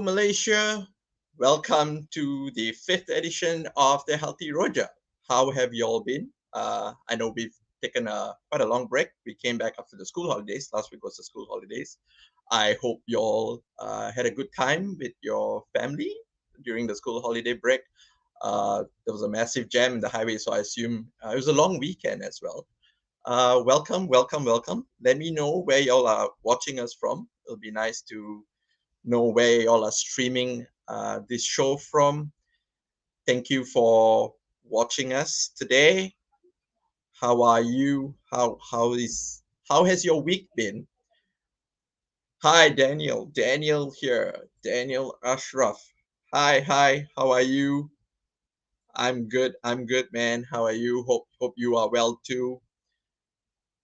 Malaysia. Welcome to the fifth edition of the Healthy Roja. How have you all been? I know we've taken quite a long break. We came back after the school holidays. Last week was the school holidays. I hope you all had a good time with your family during the school holiday break. There was a massive jam in the highway, so I assume it was a long weekend as well. Welcome. Let me know where y'all are watching us from. It'll be nice to know where y'all are streaming this show from. Thank you for watching us today. How are you? How has your week been? Hi, Daniel. Daniel here. Daniel Ashraf. Hi. How are you? I'm good, man. How are you? Hope you are well too.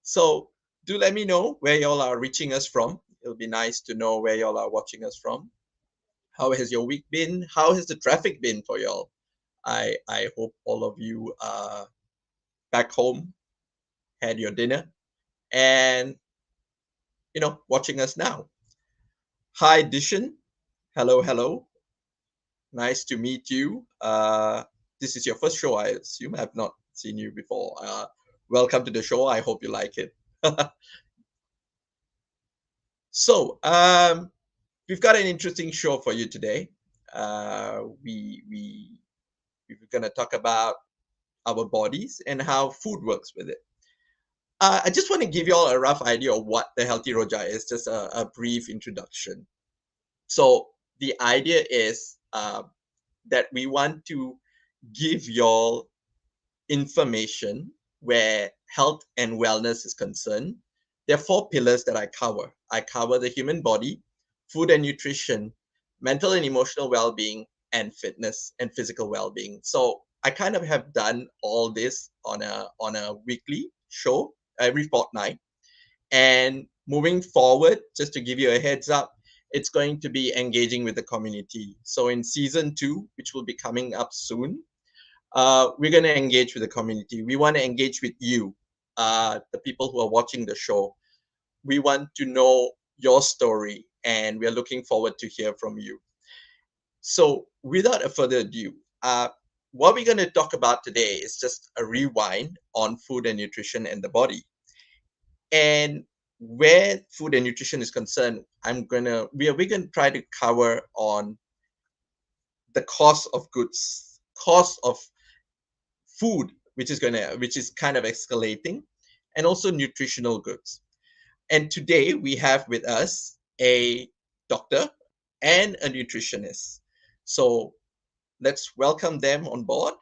So do let me know where y'all are reaching us from. It'll be nice to know where y'all are watching us from. How has your week been? How has the traffic been for y'all? I hope all of you are back home, had your dinner, and watching us now. Hi, Dishan. Hello. Nice to meet you. This is your first show, I assume. I've not seen you before. Welcome to the show. I hope you like it. So, we've got an interesting show for you today. We're going to talk about our bodies and how food works with it. I just want to give you all a rough idea of what the Healthy Roja is, just a brief introduction. So the idea is that we want to give y'all information where health and wellness is concerned. There are 4 pillars that I cover. I cover the human body, food and nutrition, mental and emotional well-being, and fitness and physical well-being. So I kind of have done all this on a weekly show every fortnight. And moving forward, just to give you a heads up, it's going to be engaging with the community. So in season 2, which will be coming up soon, we're going to engage with the community. We want to engage with you, the people who are watching the show. We want to know your story, and we're looking forward to hear from you. So without a further ado, what we're going to talk about today is just a rewind on food and nutrition and the body. And where food and nutrition is concerned, we're going to try to cover on the cost of goods, cost of food, which is kind of escalating, and also nutritional goods. And today we have with us a doctor and a nutritionist. So let's welcome them on board,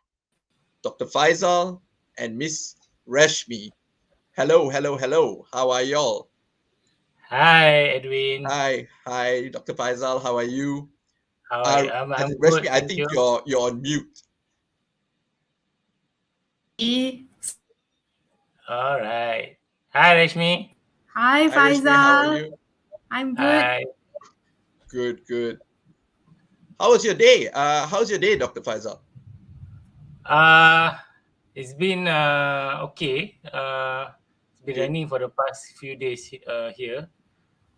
Dr. Faisal and Miss Rashmi. Hello. How are y'all? Hi, Edwin. Hi, Dr. Faisal. How are you? I'm Rashmi, good, I thank think you. you're on mute. All right. Hi, Rashmi. Hi, Hi, Rashmi. How are Faisal. you? I'm good. Hi. Good. How was your day? How's your day, Dr. Faisal? Uh, it's been okay. It's been Good. raining for the past few days here,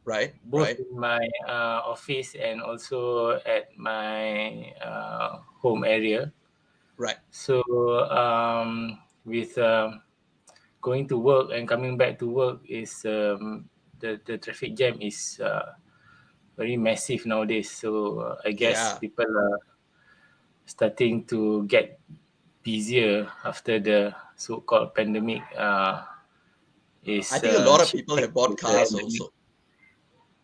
Right. both in my office and also at my home area. Right. So with going to work and coming back to work is the traffic jam is very massive nowadays. So I guess Yeah. people are starting to get busier after the so-called pandemic I is think a lot of people shifting have bought to the cars endemic. also.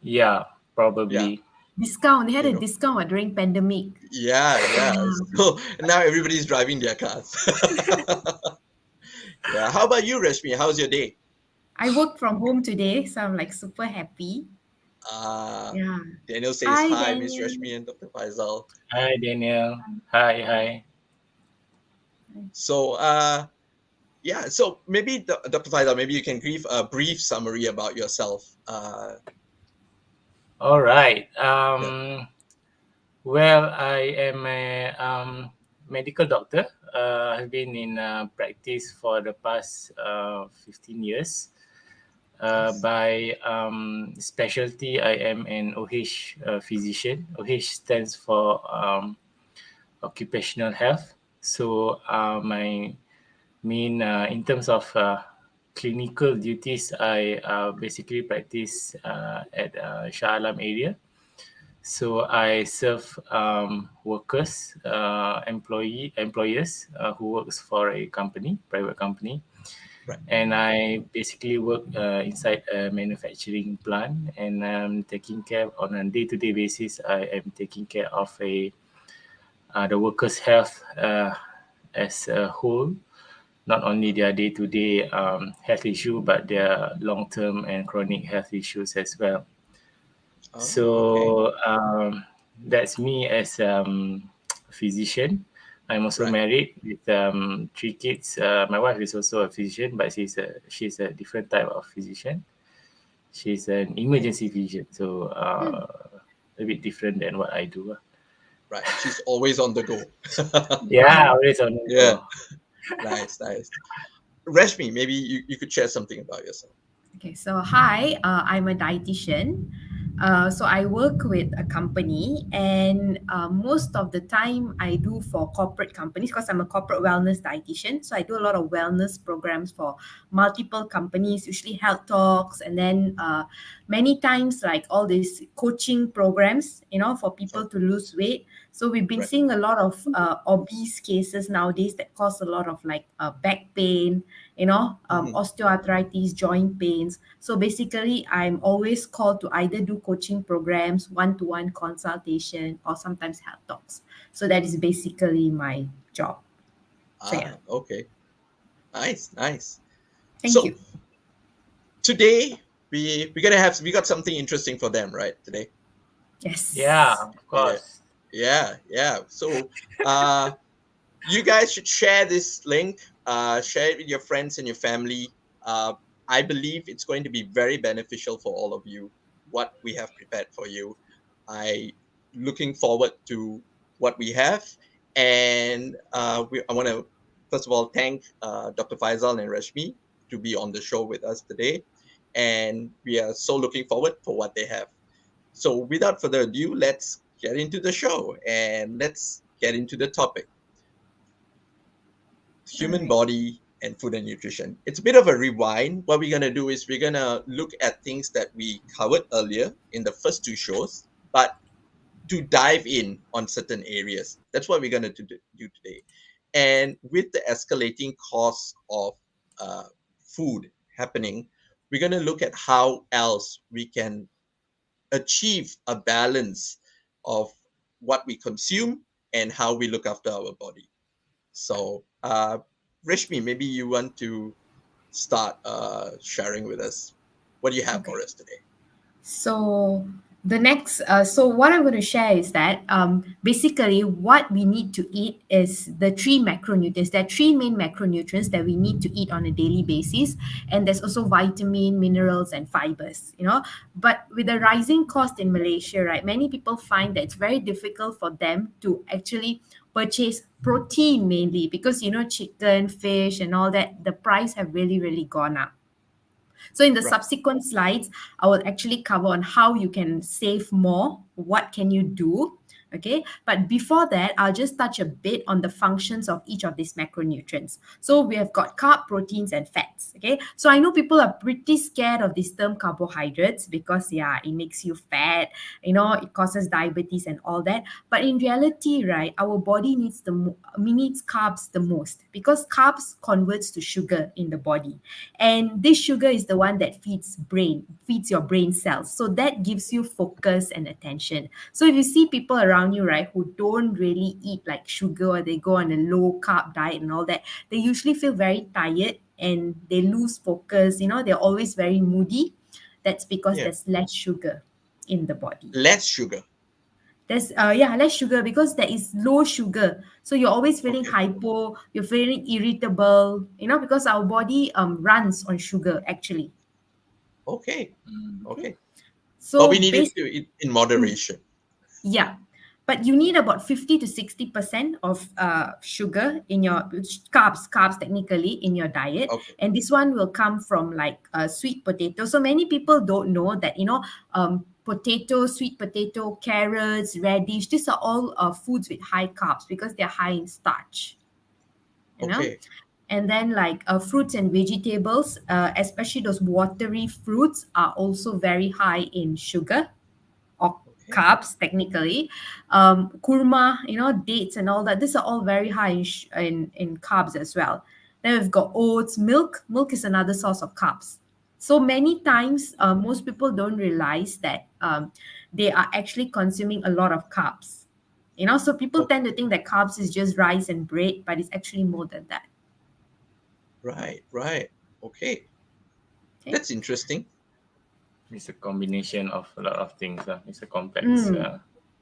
Yeah, Yeah. probably. Discount. They had You a know. discount during pandemic. Yeah. So now everybody's driving their cars. Yeah. How about you, Rashmi? How's your day? I work from home today, so I'm like super happy. Uh, Yeah. Daniel says Hi, hi, Miss Daniel. Rashmi and Dr. Faisal. Hi, Daniel. Hi. So, yeah. So maybe Dr. Faisal, maybe you can give a brief summary about yourself. All right. Yeah. Well, I am a medical doctor. I've been in practice for the past 15 years. Nice. By specialty, I am an OH physician. OH stands for occupational health. So my main, in terms of clinical duties, I basically practice at Shah Alam area. So I serve workers, employers who works for a company, private company, Right. and I basically work inside a manufacturing plant, and I'm taking care on a day-to-day basis. I am taking care of the workers' health as a whole, not only their day-to-day health issue, but their long-term and chronic health issues as well. Oh, okay. So that's me as a physician. I'm also Right. married with three kids. My wife is also a physician, but she's a different type of physician. She's an emergency physician, so Hmm. a bit different than what I do. Right. She's always on the go. Yeah, always on the Yeah. go. Nice, nice. Rashmi, maybe you could share something about yourself. Okay, so hi, I'm a dietitian. So I work with a company, and most of the time I do for corporate companies because I'm a corporate wellness dietitian. So I do a lot of wellness programs for multiple companies, usually health talks, and then many times like all these coaching programs, for people Oh, to lose weight. So we've been right. seeing a lot of obese cases nowadays that cause a lot of like back pain, Hmm. osteoarthritis, joint pains. So basically, I'm always called to either do coaching programs, one-to-one consultation, or sometimes health talks. So that is basically my job. So yeah, Okay. Nice, nice. thank So you. today we got something interesting for them, right? Today. Yeah, Yes. of Yeah. course. Yeah. So uh you guys should share this link, share it with your friends and your family. I believe it's going to be very beneficial for all of you, what we have prepared for you. I looking forward to what we have. And I want to, first of all, thank Dr. Faisal and Rashmi to be on the show with us today. And we are so looking forward for what they have. So without further ado, let's get into the show and let's get into the topic: All human right. body and food and nutrition. It's a bit of a rewind. What we're going to do is we're going to look at things that we covered earlier in the first two shows, but to dive in on certain areas. That's what we're going to do today. And with the escalating cost of uh, food happening, we're going to look at how else we can achieve a balance of what we consume and how we look after our body. So, Rishmi, maybe you want to start sharing with us what do you have for Okay. us today? So so what I'm going to share is that basically what we need to eat is the three macronutrients. There are three main macronutrients that we need to eat on a daily basis, and there's also vitamin, minerals, and fibers. But with the rising cost in Malaysia, right, many people find that it's very difficult for them to actually purchase protein mainly because chicken, fish, and all that. The price have really, really gone up. So in the Right. subsequent slides, I will actually cover on how you can save more, what can you do, okay? But before that, I'll just touch a bit on the functions of each of these macronutrients. So we have got carb, proteins, and fats, okay? So I know people are pretty scared of this term carbohydrates because, yeah, it makes you fat, it causes diabetes and all that. But in reality, right, our body needs carbs the most because carbs converts to sugar in the body, and this sugar is the one that feeds your brain cells, so that gives you focus and attention. So if you see people around you, right, who don't really eat like sugar, or they go on a low carb diet and all that, they usually feel very tired and they lose focus. They're always very moody. That's because Yeah. there's less sugar in the body. Less sugar. There's less sugar because there is low sugar, so you're always feeling Okay. hypo, you're feeling irritable, because our body runs on sugar actually. Okay. Mm. Okay, Okay. But so we need it base to eat in mm, moderation. yeah, but you need about 50 to 60% of sugar in your carbs technically in your diet. Okay. And this one will come from like sweet potato. So many people don't know that, potato, sweet potato, carrots, radish, these are all foods with high carbs because they're high in starch, you know. Okay. And then like fruits and vegetables, especially those watery fruits, are also very high in sugar or Okay. carbs technically. Kurma, dates and all that, these are all very high in carbs as well. Then we've got oats. Milk is another source of carbs. So many times most people don't realize that they are actually consuming a lot of carbs, so people Oh, tend to think that carbs is just rice and bread, but it's actually more than that. right. Right. Okay. Okay. That's interesting. It's a combination of a lot of things. It's a complex, Mm.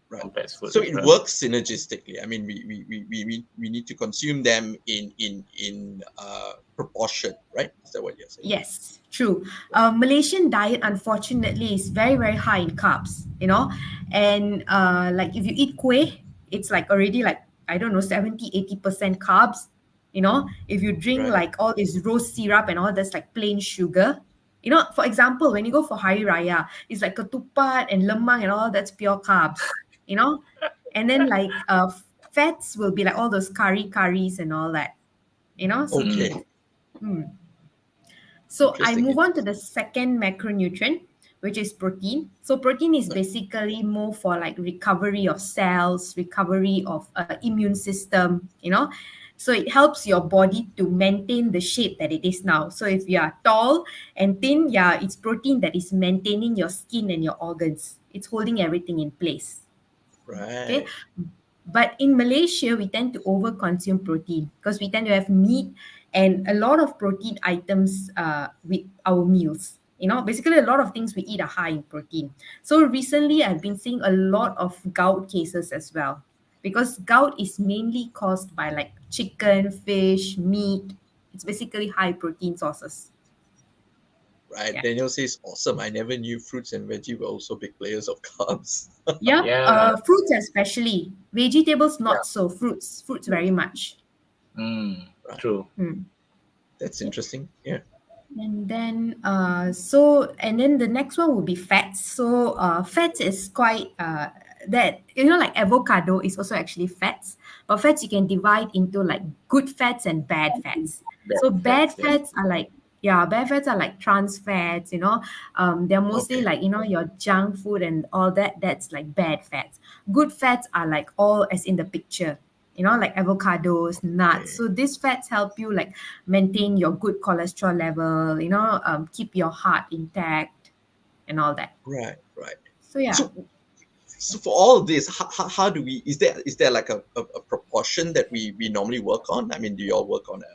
Right. complex food So as it well. works synergistically. I mean, we need to consume them in proportion, right? Is that what you're saying? Yes, true. Malaysian diet, unfortunately, is very, very high in carbs, and like if you eat kueh, it's like already like, I don't know, 70-80% carbs. If you drink Right. like all this rose syrup and all that's like plain sugar. For example, when you go for Hari Raya, it's like ketupat and lemang and all that's pure carbs, and then like fats will be like all those curries and all that, so Okay. So I Interesting. move on to the second macronutrient, which is protein. So protein is Right. basically more for like recovery of cells, recovery of immune system, So it helps your body to maintain the shape that it is now. So if you are tall and thin, yeah, it's protein that is maintaining your skin and your organs. It's holding everything in place. Okay. Right. But in Malaysia, we tend to overconsume protein because we tend to have meat and a lot of protein items with our meals. Basically, a lot of things we eat are high in protein. So recently, I've been seeing a lot of gout cases as well because gout is mainly caused by like chicken, fish, meat. It's basically high protein sources. Right. Yeah. Daniel says, awesome. I never knew fruits and veggie were also big players of carbs. Yeah. Yeah, Fruits especially. Vegetables yeah. not so. Fruits very much. Right. True. That's Okay. interesting. Yeah. And then, the next one will be fats. So, fats is quite that like avocado is also actually fats, but fats you can divide into like good fats and bad fats. Bad So, bad fats, yeah. fats are like bad fats are like trans fats. They're mostly Okay. like your junk food and all that. That's like bad fats. Good fats are like all as in the picture. Like avocados, nuts. Okay. So these fats help you like maintain your good cholesterol level, keep your heart intact and all that. Right. Right. So yeah. So for all of this, how do we? Is there like a proportion that we normally work on? I mean, do you all work on a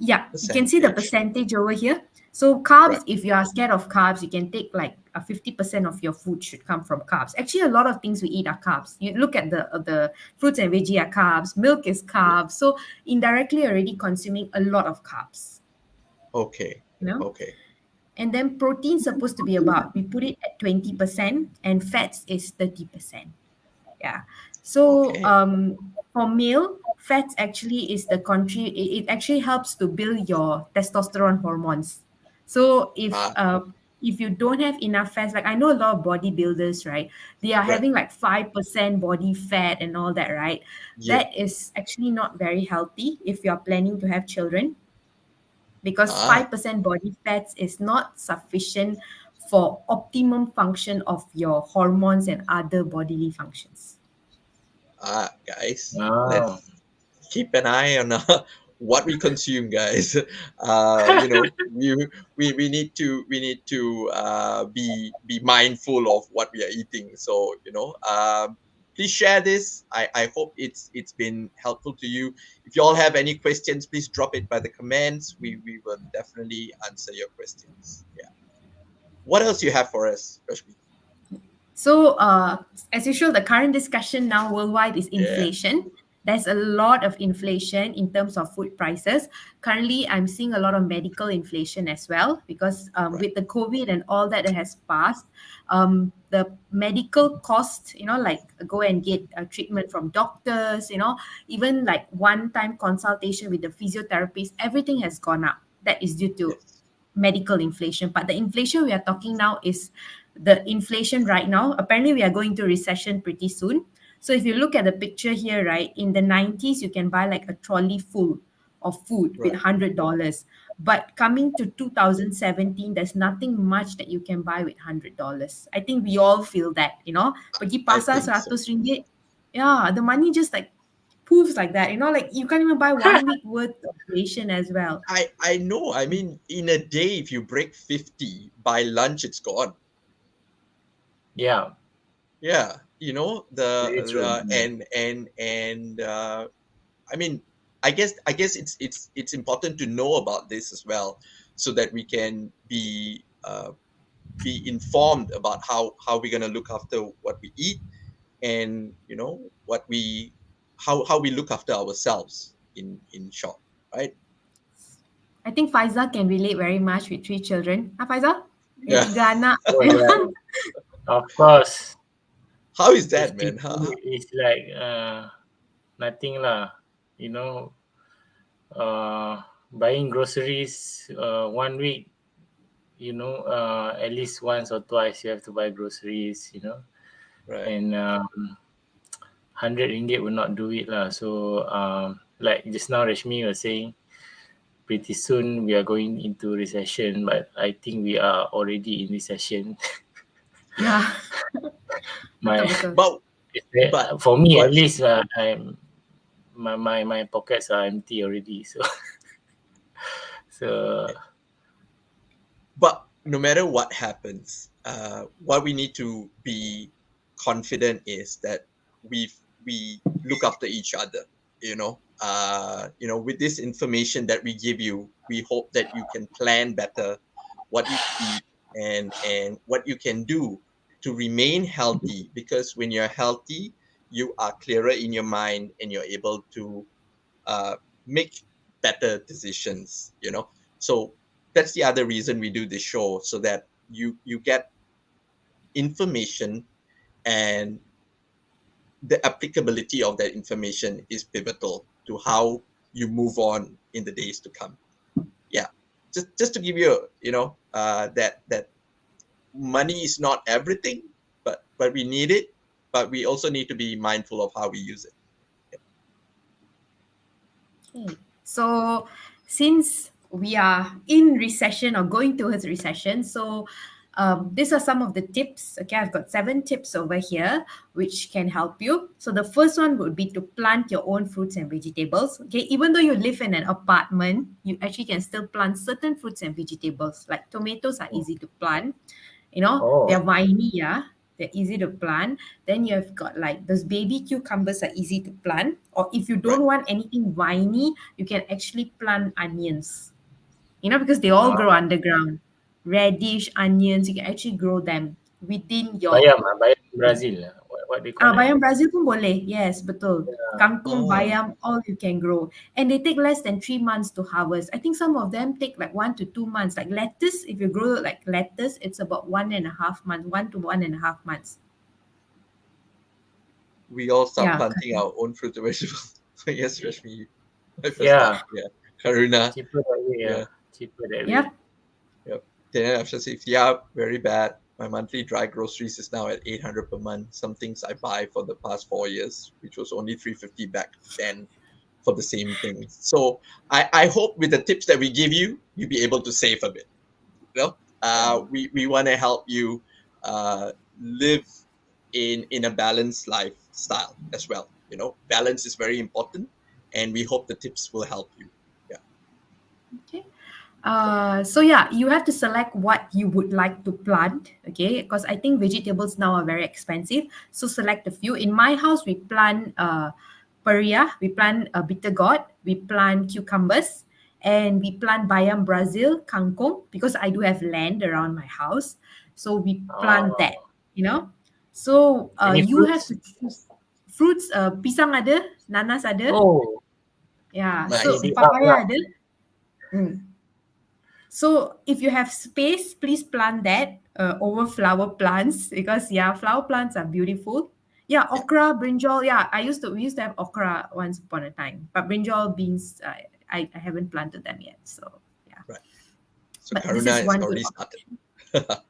Yeah, you can see the percentage? percentage over here. So carbs, Right. if you are scared of carbs, you can take like a 50% of your food should come from carbs. Actually, a lot of things we eat are carbs. You look at the fruits and veggie are carbs, milk is Yeah. carbs. So indirectly already consuming a lot of carbs. Okay. You know? Okay. And then protein supposed to be about, we put it at 20% and fats is 30%. Yeah. So Okay. for male, fats actually is the country. It actually helps to build your testosterone hormones. So Ah. if you don't have enough fats, like I know a lot of bodybuilders, right? They are Right. having like 5% body fat and all that, right? Yeah. That is actually not very healthy if you are planning to have children because Ah. 5% body fats is not sufficient for optimum function of your hormones and other bodily functions. Guys, Oh, let's keep an eye on what we consume, guys. We need to be mindful of what we are eating. So please share this. I hope it's been helpful to you. If you all have any questions, please drop it by the comments. We will definitely answer your questions. Yeah. What else you have for us, Rashmi? So, as usual, the current discussion now worldwide is Yeah. inflation. There's a lot of inflation in terms of food prices. Currently, I'm seeing a lot of medical inflation as well because Right. with the COVID and all that has passed, the medical cost, like go and get a treatment from doctors, even like one-time consultation with the physiotherapist, everything has gone up. That is due to Yes. medical inflation. But the inflation we are talking now is the inflation right now. Apparently, we are going to recession pretty soon. So if you look at the picture here, right, in the 90s, you can buy like a trolley full of food with Right. $100. But coming to 2017, there's nothing much that you can buy with $100. I think we all feel that, pergi I pasar think so. RM100, yeah, the money just like poofs like that, like you can't even buy 1 week worth of ration as well. I know. I mean, in a day, if you break 50, by lunch it's gone. Yeah, Yeah, very true. I mean, I guess it's important to know about this as well, so that we can be informed about how we're gonna look after what we eat, and what we how we look after ourselves in short, right? I think Faizal can relate very much with 3 children. Faizal? Dia Yeah. 3 anak. Oh yeah, of course. How is that, man? 50 is like nothing lah. You know, buying groceries 1 week. At least once or twice you have to buy groceries. Right. And 100 ringgit will not do it lah. So like just now Rashmi was saying, pretty soon we are going into recession, but I think we are already in recession. Ya. my Betul-betul. But For me but at least, I'm my pockets are empty already. So but no matter what happens, what we need to be confident is that we look after each other. With this information that we give you, we hope that you can plan better what you eat, and what you can do to remain healthy. Because when you're healthy, you are clearer in your mind, and you're able to uh, make better decisions. So that's the other reason we do this show, so that you get information, and the applicability of that information is pivotal to how you move on in the days to come. Yeah, just to give you, that money is not everything, but we need it, but we also need to be mindful of how we use it. Okay. So since we are in recession or going towards recession, so these are some of the tips. Okay, I've got 7 tips over here which can help you. So the first one would be to plant your own fruits and vegetables. Okay, even though you live in an apartment, you actually can still plant certain fruits and vegetables. Like tomatoes are easy to plant. oh, They're viney, yeah. They're easy to plant. Then you have got like those baby cucumbers are easy to plant. Or if you Right. don't want anything viney, you can actually plant onions. Because they all grow uh, underground. Radish, onions, you can actually grow them within your bayam Brazil. What they call it? bayam Brazil pun boleh. Yes, betul. Yeah. Kangkung, Oh, bayam, all you can grow. And they take less than 3 months to harvest. I think some of them take like 1 to 2 months. Like lettuce, if you grow like lettuce, it's about 1.5 months, 1 to 1.5 months. we all start Yeah. planting our own fruit and vegetables. So yes, Rashmi, my first thought. Yeah, Yeah, Karuna. cheaper that way. Yeah, Yeah, cheaper that Yep. way. yep. Then after says, yeah, very bad. My monthly dry groceries is now at 800 per month. Some things I buy for the past 4 years, which was only 350 back then for the same things. So I hope with the tips that we give you, you'll be able to save a bit. We want to help you live in a balanced lifestyle as well. Balance is very important, and we hope the tips will help you. Yeah. Okay. So yeah, you have to select what you would like to plant, okay? Because I think vegetables now are very expensive. So select a few. In my house, we plant peria, we plant bitter gourd, we plant cucumbers, and we plant bayam Brazil, kangkong, because I do have land around my house. So we plant that, Oh, you know. So any you have fruits? to choose fruits, pisang ada, nanas ada. Oh, Yeah, Nice. so Maybe papaya ada. So if you have space, please plant that over flower plants because flower plants are beautiful. Yeah, okra, brinjal. Yeah, we used to have okra once upon a time, but brinjal beans, I haven't planted them yet. So yeah, Right. So but this Karuna is is one good already option. started.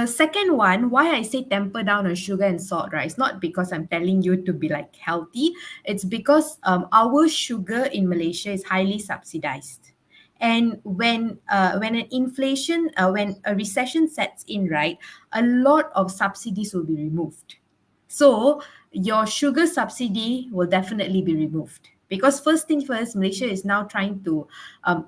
Second one, why I say temper down on sugar and salt, right? It's not because I'm telling you to be like healthy. It's because our sugar in Malaysia is highly subsidized. And when when a recession sets in, right, a lot of subsidies will be removed. So your sugar subsidy will definitely be removed. Because first thing first, Malaysia is now trying to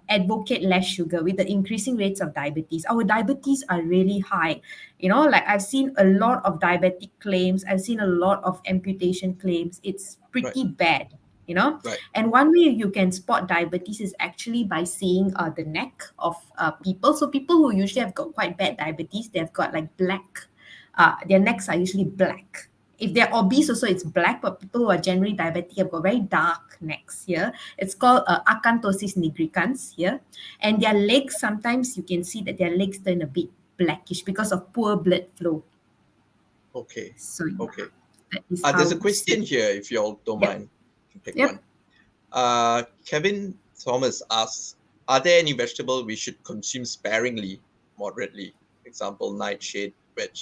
advocate less sugar with the increasing rates of diabetes. Our diabetes are really high. Like I've seen a lot of diabetic claims. I've seen a lot of amputation claims. It's Right. pretty bad. Right. And one way you can spot diabetes is actually by seeing the neck of people. So people who usually have got quite bad diabetes, they've got like black, their necks are usually black. If they're obese also it's black, but people who are generally diabetic have got very dark necks here. It's called acanthosis nigricans here. And their legs, sometimes you can see that their legs turn a bit blackish because of poor blood flow. Okay. So Okay. that is There's how a question here, if you all don't Yep. mind. You can take Yep. one. Kevin Thomas asks, are there any vegetable we should consume sparingly, moderately? Example, nightshade, veg.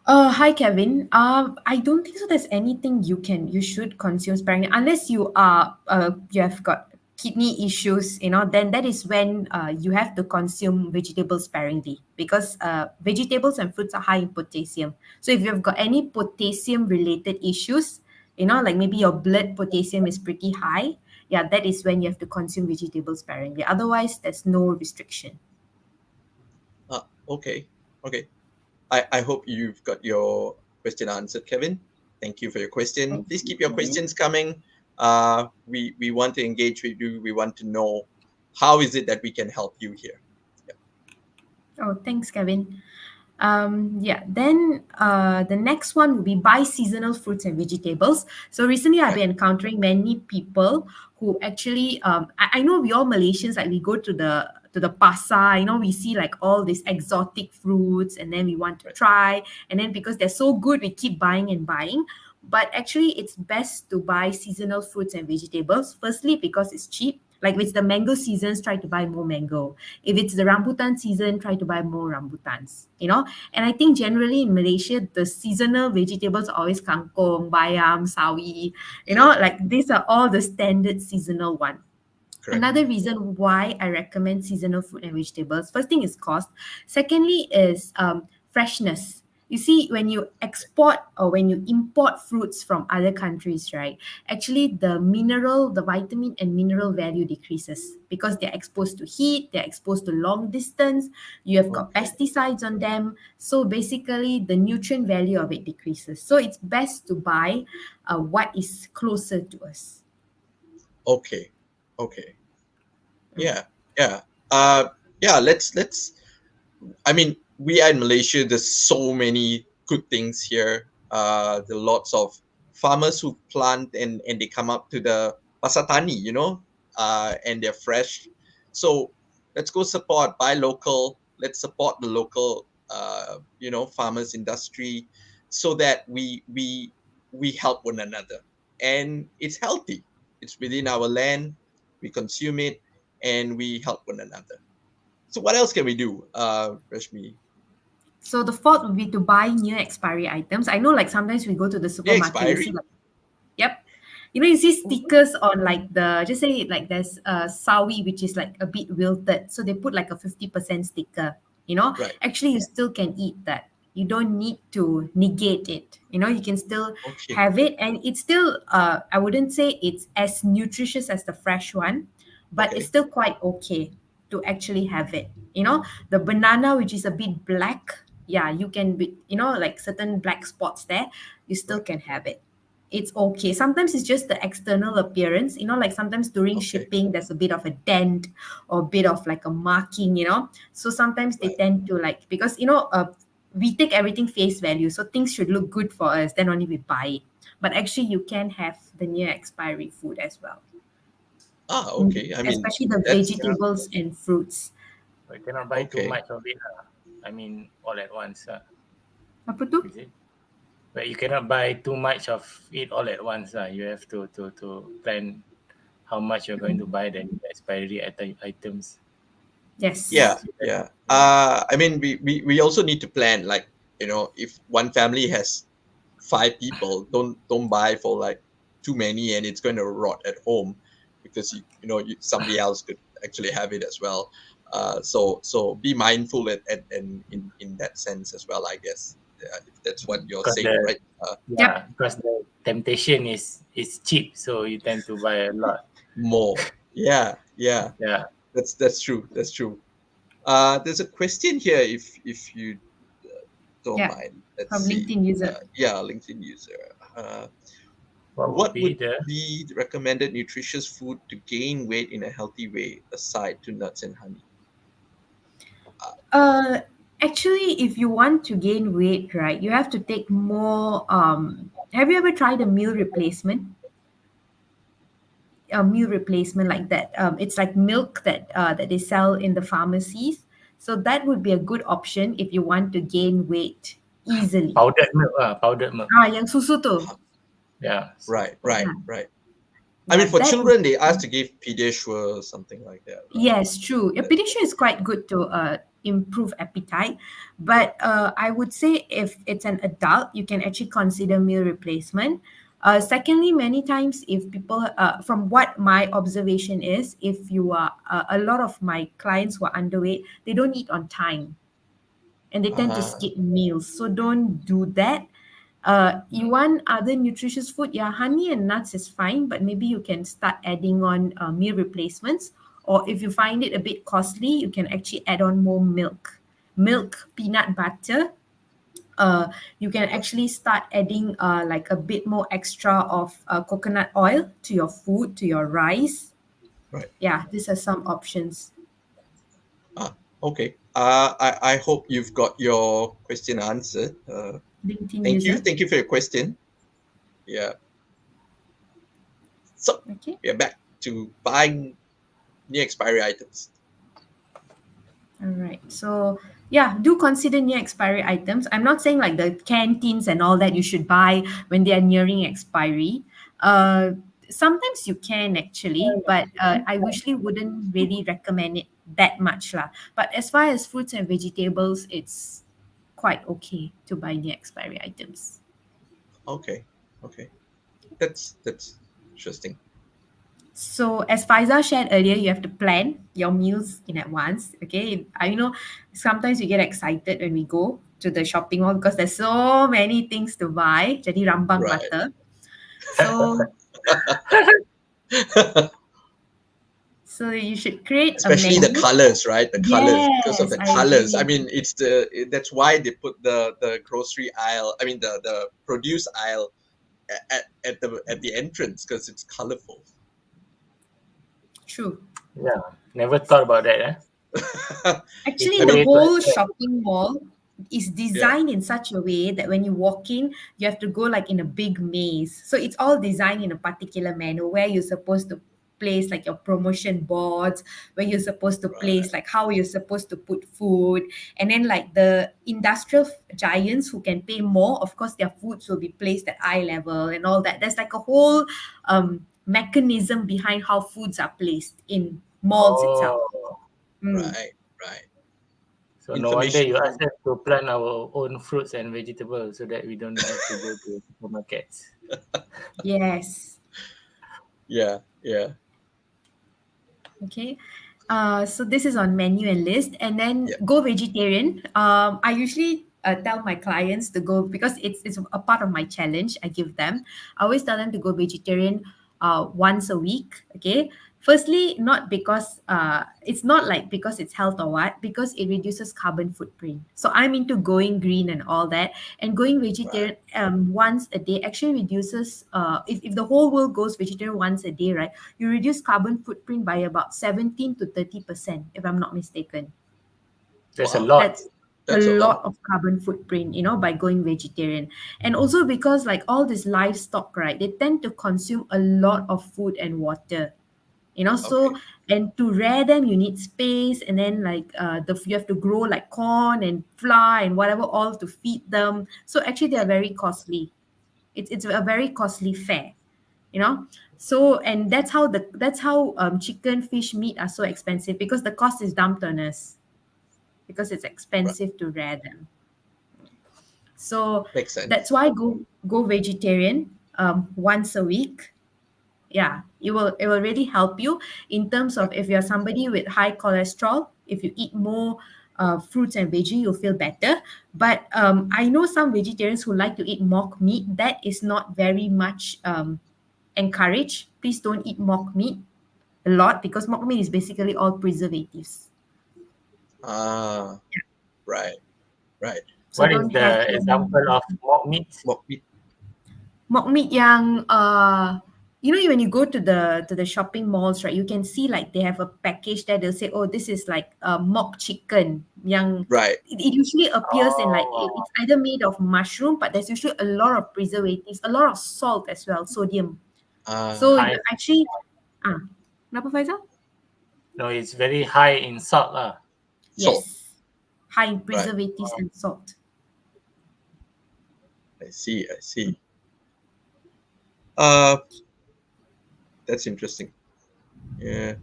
Hi Kevin. I don't think so. There's anything you should consume sparingly unless you have got kidney issues. Then that is when you have to consume vegetables sparingly because vegetables and fruits are high in potassium. So if you've got any potassium related issues, like maybe your blood potassium is pretty high, that is when you have to consume vegetables sparingly. Otherwise, there's no restriction. Okay. I hope you've got your question answered, Kevin. Thank you for your question. Please keep your questions coming. We want to engage with you. We want to know how is it that we can help you here. Oh, thanks, Kevin. Then the next one will be buy seasonal fruits and vegetables. So recently I've been encountering many people who actually I know we all Malaysians, like we go to the pasar, we see like all these exotic fruits and then we want to try, and then because they're so good we keep buying and buying. But actually it's best to buy seasonal fruits and vegetables, firstly because it's cheap. Like if it's the mango seasons, try to buy more mango. If it's the rambutan season, try to buy more rambutans. And I think generally in Malaysia, the seasonal vegetables are always kangkong, bayam, sawi. Like these are all the standard seasonal one. Correct. Another reason why I recommend seasonal fruit and vegetables, first thing is cost. Secondly is freshness. You see, when you export or when you import fruits from other countries, right, actually the vitamin and mineral value decreases because they're exposed to heat, they're exposed to long distance, you have got pesticides on them. So basically, the nutrient value of it decreases. So it's best to buy what is closer to us. Okay. Yeah. Let's. I mean, we are in Malaysia. There's so many good things here. There are lots of farmers who plant and they come up to the pasar tani, and they're fresh. So let's go buy local. Let's support the local, farmers industry, so that we help one another, and it's healthy. It's within our land. We consume it, and we help one another. So what else can we do, Rashmi? So the fourth would be to buy near expiry items. I know like sometimes we go to the supermarket, you see Expiry? like, yep. You see stickers on like just say like there's sawi, which is like a bit wilted. So they put like a 50% sticker, Right. Actually, you still can eat that. You don't need to negate it. You can still Okay. have it. And it's still, I wouldn't say it's as nutritious as the fresh one, but it's still quite okay to actually have it. The banana, which is a bit black, you can be, like certain black spots there, you still can have it. It's okay. Sometimes it's just the external appearance, like sometimes during shipping, there's a bit of a dent or a bit of like a marking, So sometimes they tend to like, because, we take everything face value. So things should look good for us, then only we buy it. But actually, you can have the near expiry food as well, Okay. I mean, especially the that's vegetables and fruits. We cannot buy too okay. much of it. I mean, all at once. Apa tu? Is it? But you cannot buy too much of it all at once. You have to plan how much you're going to buy, then expiry items. Yes. Yeah, yeah. I mean, we also need to plan. Like, if one family has 5 people, don't buy for like too many, and it's going to rot at home because somebody else could actually have it as well. So be mindful in that sense as well, I guess. If that's what you're saying, right? Because the temptation is cheap, so you tend to buy a lot more. Yeah. That's true. That's true. There's a question here, if you don't mind. Let's From see. LinkedIn user. LinkedIn user. What would be the recommended nutritious food to gain weight in a healthy way, aside to nuts and honey? Actually, if you want to gain weight, right, you have to take more. Have you ever tried a meal replacement? A meal replacement like that. It's like milk that they sell in the pharmacies. So that would be a good option if you want to gain weight easily. Powdered milk. Powdered milk. Yang susu tu. Yeah. Right. I mean, for children, they ask to give Pediasure or something like that. Right? Yes, true. Pediasure is quite good to improve appetite. But I would say if it's an adult, you can actually consider meal replacement. Secondly, many times if people, from what my observation is, if you are, a lot of my clients who are underweight, they don't eat on time. And they tend to skip meals. So don't do that. You want other nutritious food? Yeah, honey and nuts is fine, but maybe you can start adding on meal replacements. Or if you find it a bit costly, you can actually add on more milk, peanut butter. You can actually start adding like a bit more extra of coconut oil to your food, to your rice. Right. Yeah, these are some options. Okay. I hope you've got your question answered. Thank you for your question. Yeah. So we're back to buying near expiry items. All right. So yeah, do consider near expiry items. I'm not saying like the canteens and all that you should buy when they are nearing expiry. Sometimes you can actually, but I usually wouldn't really recommend it that much lah. But as far as fruits and vegetables, it's quite okay to buy near expiry items. Okay. That's interesting. So as Faiza shared earlier, you have to plan your meals in advance. Okay, I know sometimes we get excited when we go to the shopping mall because there's so many things to buy. Jadi rambang mata. So you should create especially a menu. The colors, right? The colors, because of the colors. I mean, that's why they put the grocery aisle. I mean, the produce aisle at the entrance, because it's colorful. True. Yeah, never thought about that. Actually, the whole shopping mall is designed in such a way that when you walk in, you have to go like in a big maze. So it's all designed in a particular manner where you're supposed to place like your promotion boards, where you're supposed to place like how you're supposed to put food. And then like the industrial giants who can pay more, of course their foods will be placed at eye level and all that. There's like a whole mechanism behind how foods are placed in malls itself. Right. So no wonder you asked us to plant our own fruits and vegetables so that we don't have to go to supermarkets. Yes. Yeah. Okay. So this is on menu and list, and then go vegetarian. I usually tell my clients to go, because it's a part of my challenge I give them. I always tell them to go vegetarian once a week. Okay. Firstly, not because it's not like because it's health or what, because it reduces carbon footprint. So I'm into going green and all that, and going vegetarian once a day actually reduces. If the whole world goes vegetarian once a day, right, you reduce carbon footprint by about 17 to 30%, if I'm not mistaken. That's a lot. a That's all. lot of carbon footprint, by going vegetarian. And also because like all this livestock, right, they tend to consume a lot of food and water. So Okay. and to rear them you need space, and then like you have to grow like corn and flour and whatever all to feed them. So actually they are Right. very costly. It's a very costly fare, you know so and that's how chicken, fish, meat are so expensive, because the cost is dumped on us, because it's Right. expensive to rear them. So Makes that's sense. why go vegetarian once a week. Yeah, it will really help you in terms Right. of if you're somebody with high cholesterol. If you eat more fruits and veggie, you'll feel better. But I know some vegetarians who like to eat mock meat. That is not very much encouraged. Please don't eat mock meat a lot, because mock meat is basically all preservatives. Ah, right. Right. So What is don't have the any example of mock meat? Mock meat. mock meat yang when you go to the shopping malls, right, you can see like they have a package there. They'll say, oh, this is like mock chicken yang Right. it usually appears in like Oh, it's either made of mushroom, but there's usually a lot of preservatives, a lot of salt as well, sodium. So Ah, you high. actually kenapa Faizal? No, it's very high in salt lah. salt. Yes, high in Right. preservatives and salt. I see. I see. Uh, that's interesting. Yeah.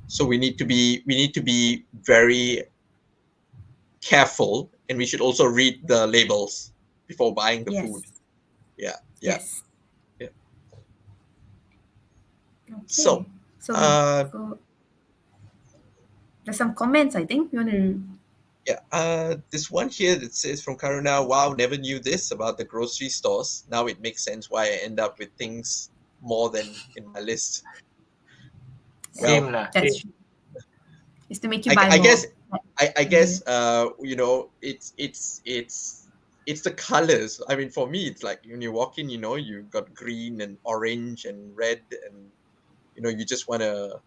So we need to be very careful, and we should also read the labels before buying the food. Yes, Yeah. Yeah. yes. Yeah. So, Okay, so we uh, go. There's some comments, I think you want to. yeah. This one here that says from Karuna, wow, never knew this about the grocery stores. Now it makes sense why I end up with things more than in my list. Yeah, Same Well, lah, that's same. true. Is to make you I, buy I guess more. I Yeah. guess it's the colors. I mean, for me, it's like when you walk in, you've got green and orange and red, and you just want to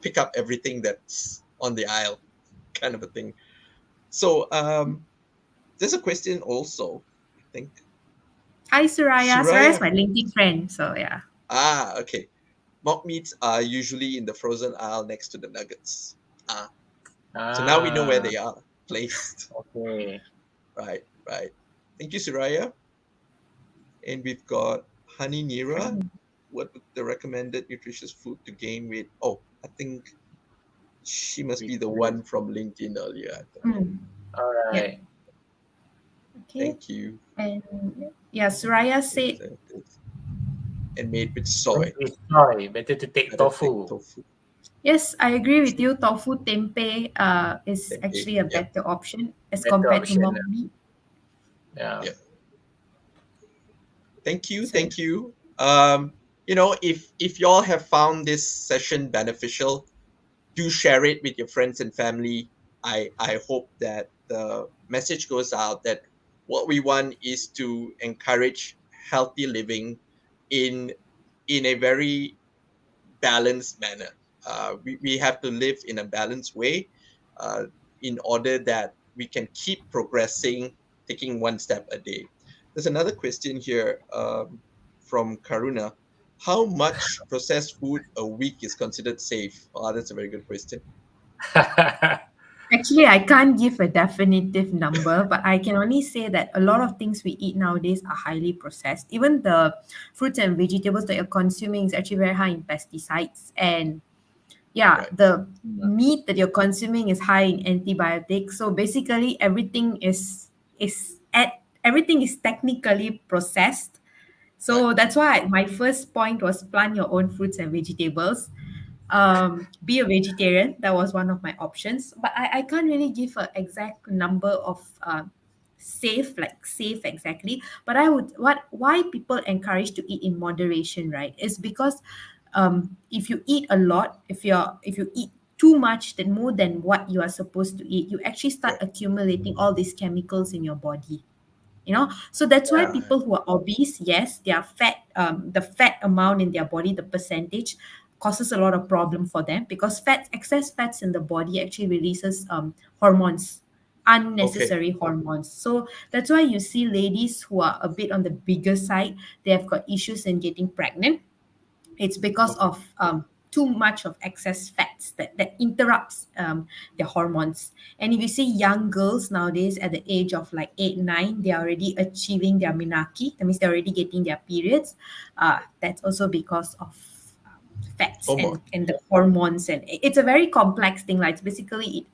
pick up everything that's on the aisle, kind of a thing. So there's a question also. I think Hi, Suraya. Suraya is Suraya. my LinkedIn friend. So yeah. Okay. Mock meats are usually in the frozen aisle next to the nuggets. Ah, so now we know where Ah, they are placed. okay. Right, right. Thank you, Suraya. And we've got Honey Nira. Fine. What would the recommended nutritious food to gain weight? Oh, I think she must be the one from LinkedIn earlier. I think. Mm, All yeah. right. Okay. Thank you. And yeah, Suraya Thank you, said thank you. And made with Made soy. with soy. Better to take Better take tofu. tofu. yes, I agree with True. you. Tofu tempeh is Tempeh. actually a Yeah, better option as Better compared to option mock lah. meat. Yeah. yeah. Thank you, So yeah. thank you. If y'all have found this session beneficial, do share it with your friends and family. I hope that the message goes out that what we want is to encourage healthy living in a very balanced manner. We have to live in a balanced way uh, in order that we can keep progressing, taking one step a day. There's another question here from Karuna. How much processed food a week is considered safe? Oh, that's a very good question. Actually, I can't give a definitive number, but I can only say that a lot of things we eat nowadays are highly processed. Even the fruits and vegetables that you're consuming is actually very high in pesticides. And yeah, Right. the meat that you're consuming is high in antibiotics. So basically, everything is technically processed. Right. So that's why my first point was plant your own fruits and vegetables. Be a vegetarian. That was one of my options, but I can't really give an exact number of safe exactly. But I would what why people encourage to eat in moderation, right? Is because if you eat a lot, if you eat too much, then more than what you are supposed to eat, you actually start Right. accumulating all these chemicals in your body. So that's why Yeah. Right. people who are obese, yes, their fat the fat amount in their body, the percentage causes a lot of problem for them, because excess fats in the body actually releases hormones, unnecessary hormones. So that's why you see ladies who are a bit on the bigger side, they have got issues in getting pregnant. It's because Okay. of too much of excess fats that interrupts their hormones. And if you see young girls nowadays at the age of like 8, 9, they're already achieving their menarche. That means they're already getting their periods. That's also because of fats Hormone. and the hormones. And it's a very complex thing. Like it's basically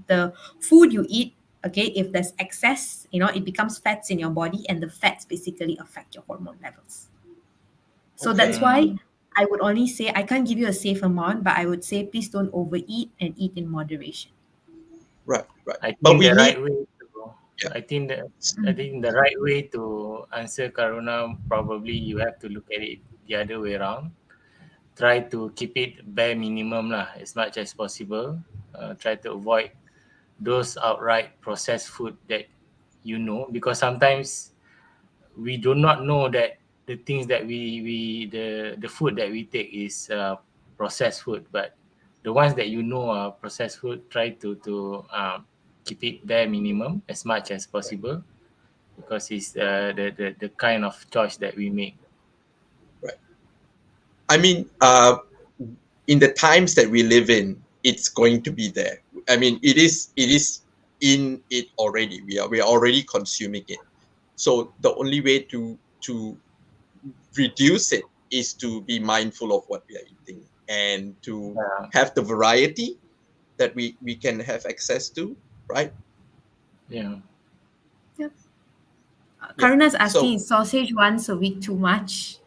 the food you eat. Okay, if there's excess, it becomes fats in your body, and the fats basically affect your hormone levels. So that's Okay. why I would only say I can't give you a safe amount, but I would say please don't overeat and eat in moderation. Right. Right. I But think we the right need. way to Yeah. I think the right way to answer Karuna, probably you have to look at it the other way around. Try to keep it bare minimum lah, as much as possible. Try to avoid those outright processed food that because sometimes we do not know that the things that the food that we take is processed food, but the ones that are processed food, try to keep it bare minimum as much as possible, because it's the kind of choice that we make. Right. I mean, in the times that we live in, it's going to be there. I mean, it is in it already. We are already consuming it. So the only way to reduce it is to be mindful of what we are eating and to Yeah. have the variety that we can have access to, right? Yeah. Yeah. Yeah. Karuna's So asking, is sausage once a week too much?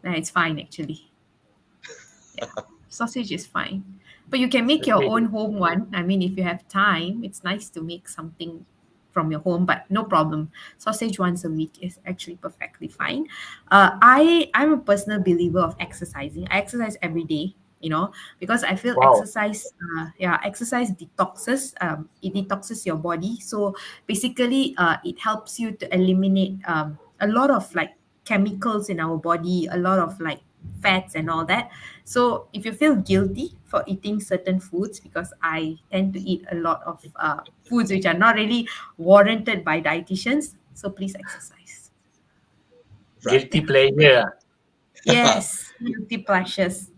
No, it's fine actually. Yeah, sausage is fine. But you can make your own home one. I mean, if you have time, it's nice to make something from your home, but no problem. Sausage once a week is actually perfectly fine. I'm a personal believer of exercising. I exercise every day, because I feel Wow. exercise detoxes. It detoxes your body. So basically, it helps you to eliminate a lot of like chemicals in our body, a lot of like fats and all that. So if you feel guilty for eating certain foods, because I tend to eat a lot of foods which are not really warranted by dietitians, so please exercise. right. Guilty pleasure. Yes, guilty pleasures.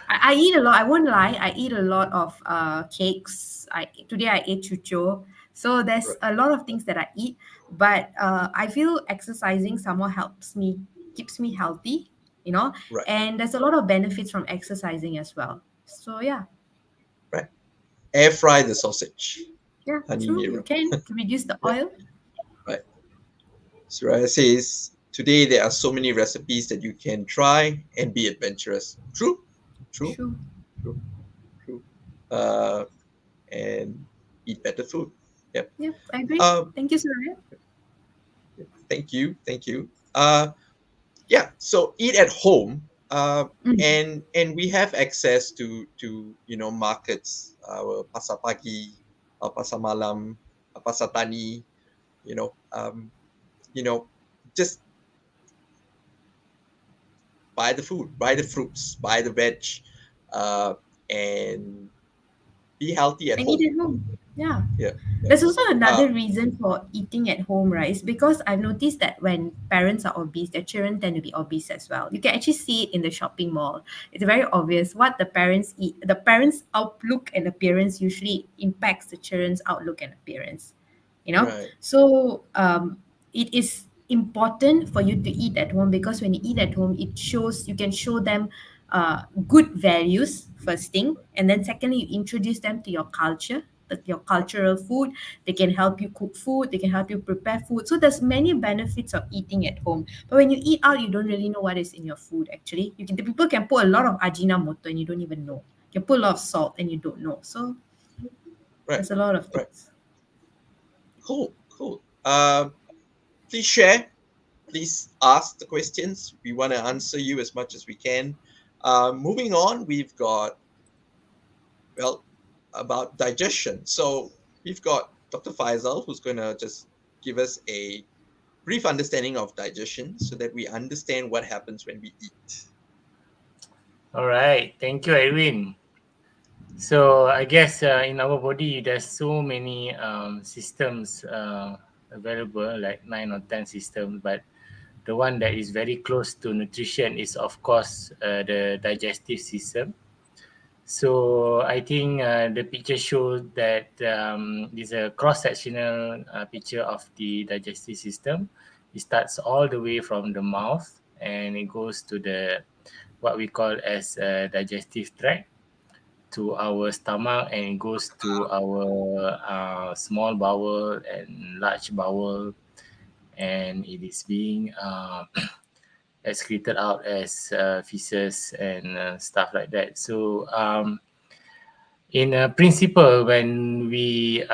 I eat a lot. I won't lie. I eat a lot of cakes. Today I ate chucho. So there's Right. a lot of things that I eat, but I feel exercising somehow keeps me healthy, Right. and there's a lot of benefits from exercising as well. So yeah, Right. Air fry the sausage. yeah, Honey true. You Nero. can to reduce the Yeah. oil. Right. Suraya says, today there are so many recipes that you can try and be adventurous. True. True. True. True. True. And eat better food. Yep. Yeah, I agree. Um, Thank you, Surya. Thank you. Thank you. Yeah. So eat at home. Mm. And we have access to markets, pasar pagi, pasar malam, pasar tani. You know, um, just buy the food, buy the fruits, buy the veg, uh, and be healthy at And home. eat at home. Yeah. Yeah. There's also Uh, another reason for eating at home, right? It's because I've noticed that when parents are obese, their children tend to be obese as well. You can actually see it in the shopping mall. It's very obvious what the parents eat. The parents' outlook and appearance usually impacts the children's outlook and appearance. right. So it is important for you to eat at home, because when you eat at home, you can show them good values first thing, and then secondly, you introduce them to your culture, your cultural food. They can help you cook food, they can help you prepare food. So there's many benefits of eating at home. But when you eat out, you don't really know what is in your food. Actually, the people can put a lot of ajinomoto and you don't even know. You can put a lot of salt and you don't know. So Right. there's a lot of Right. things. Cool. Cool. Please share. Please ask the questions. We want to answer you as much as we can. Moving on, we've got, well, about digestion. So we've got Dr. Faisal, who's going to just give us a brief understanding of digestion so that we understand what happens when we eat. All right. Thank you, Irene. So I guess in our body there's so many systems available, like 9 or 10 systems, but the one that is very close to nutrition is of course the digestive system. So I think the picture shows that is a cross-sectional picture of the digestive system. It starts all the way from the mouth and it goes to the what we call as digestive tract to our stomach, and it goes to our small bowel and large bowel, and it is being excreted out as feces and stuff like that. So in principle, when we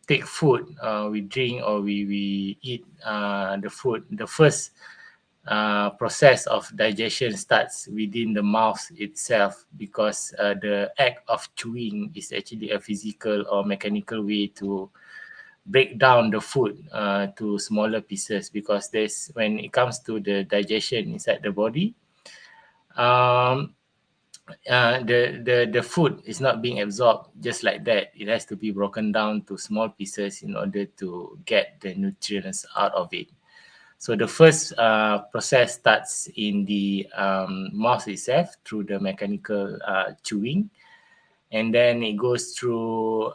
take food, we drink or we eat the food, the first process of digestion starts within the mouth itself, because the act of chewing is actually a physical or mechanical way to break down the food to smaller pieces, because there's when it comes to the digestion inside the body, um, the food is not being absorbed just like that. It has to be broken down to small pieces in order to get the nutrients out of it. So the first process starts in the mouth itself through the mechanical chewing, and then it goes through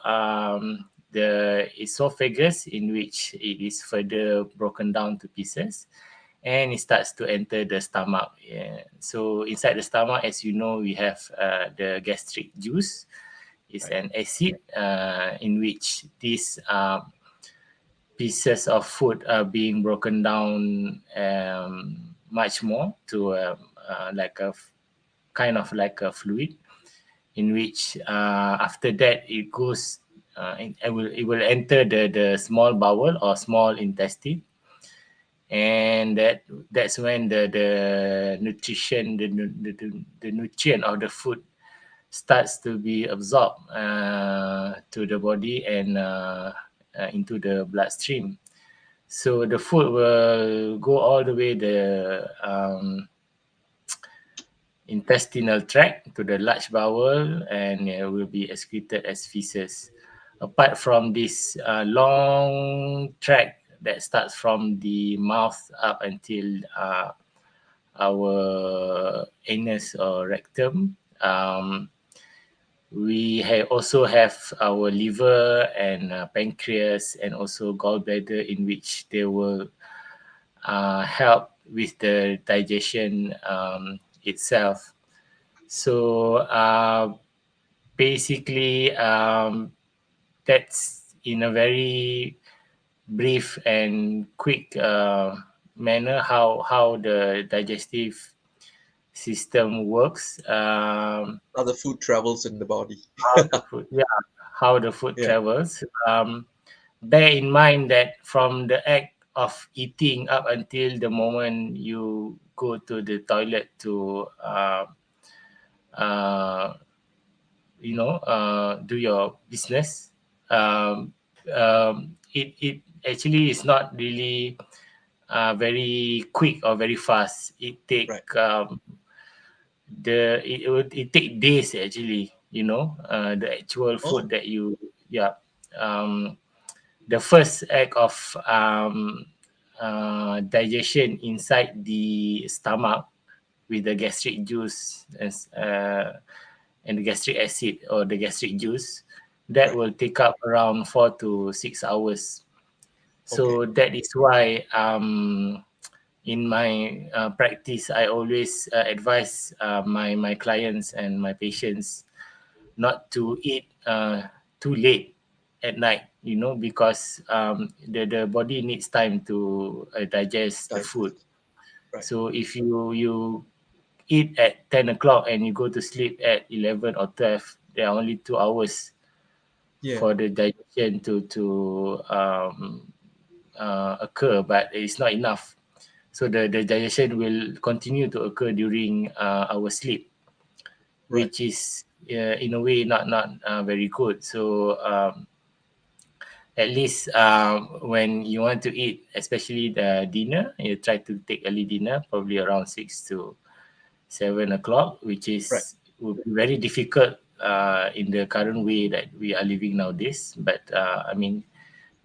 the esophagus, in which it is further broken down to pieces, and it starts to enter the stomach. Yeah. So inside the stomach, as you know, we have the gastric juice. It's Right. an acid in which these pieces of food are being broken down much more to like a kind of like a fluid, in which after that it goes it will enter the small bowel or small intestine, and that's when the nutrition the nutrient of the food starts to be absorbed to the body and into the bloodstream. So the food will go all the way the intestinal tract to the large bowel, and will be excreted as feces. Apart from this long tract that starts from the mouth up until our anus or rectum, we also have our liver and pancreas and also gallbladder, in which they will help with the digestion itself. So basically, that's in a very brief and quick manner how the digestive system works. How the food travels in the body. How the food Yeah. travels. Bear in mind that from the act of eating up until the moment you go to the toilet to uh, do your business, it actually is not really very quick or very fast. It take Right. it take days actually. The actual food Oh, that you um, the first act of digestion inside the stomach with the gastric juice and the gastric acid or the gastric juice, that right. will take up around 4 to 6 hours. Okay. So that is why in my practice, I always advise my clients and my patients not to eat too late at night, because the body needs time to digest the food. Digest. Right. So if you eat at 10 o'clock and you go to sleep at 11 or 12, there are only 2 hours Yeah. for the digestion to occur, but it's not enough. So the digestion will continue to occur during our sleep, Right. which is in a way not very good. So at least when you want to eat, especially the dinner, you try to take early dinner, probably around 6 to 7 o'clock, which Right. is would be very difficult in the current way that we are living nowadays, but I mean,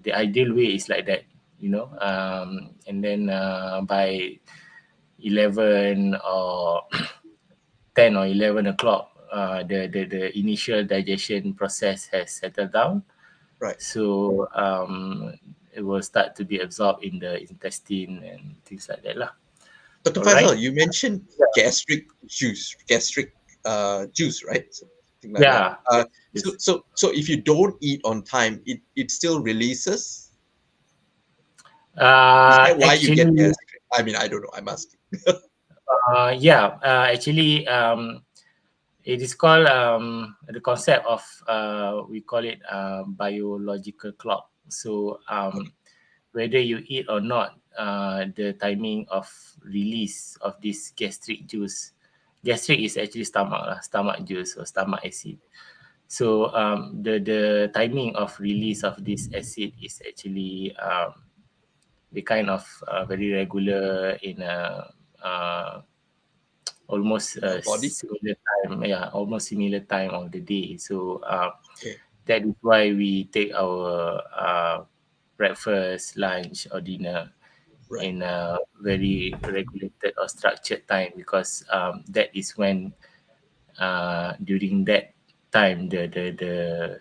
the ideal way is like that, you know. And then by 11 or 10 or 11 o'clock, the initial digestion process has settled down. Right. So it will start to be absorbed in the intestine and things like that lah. Dr. All Faisal, right. you mentioned gastric juice, right? Something like Yeah. that. Yes. So if you don't eat on time, it still releases. Is that why you get Actually, gastric? I mean, I don't know. I'm asking. yeah. Actually, it is called the concept of we call it biological clock. So Okay. whether you eat or not, the timing of release of this gastric juice. Gastric is actually stomach lah, stomach juice or stomach acid. So the timing of release of this acid is actually the kind of very regular in a almost In our body. similar time, yeah, almost similar time of the day. So Okay. that is why we take our breakfast, lunch, or dinner Right. in a very regulated or structured time, because that is when during that time the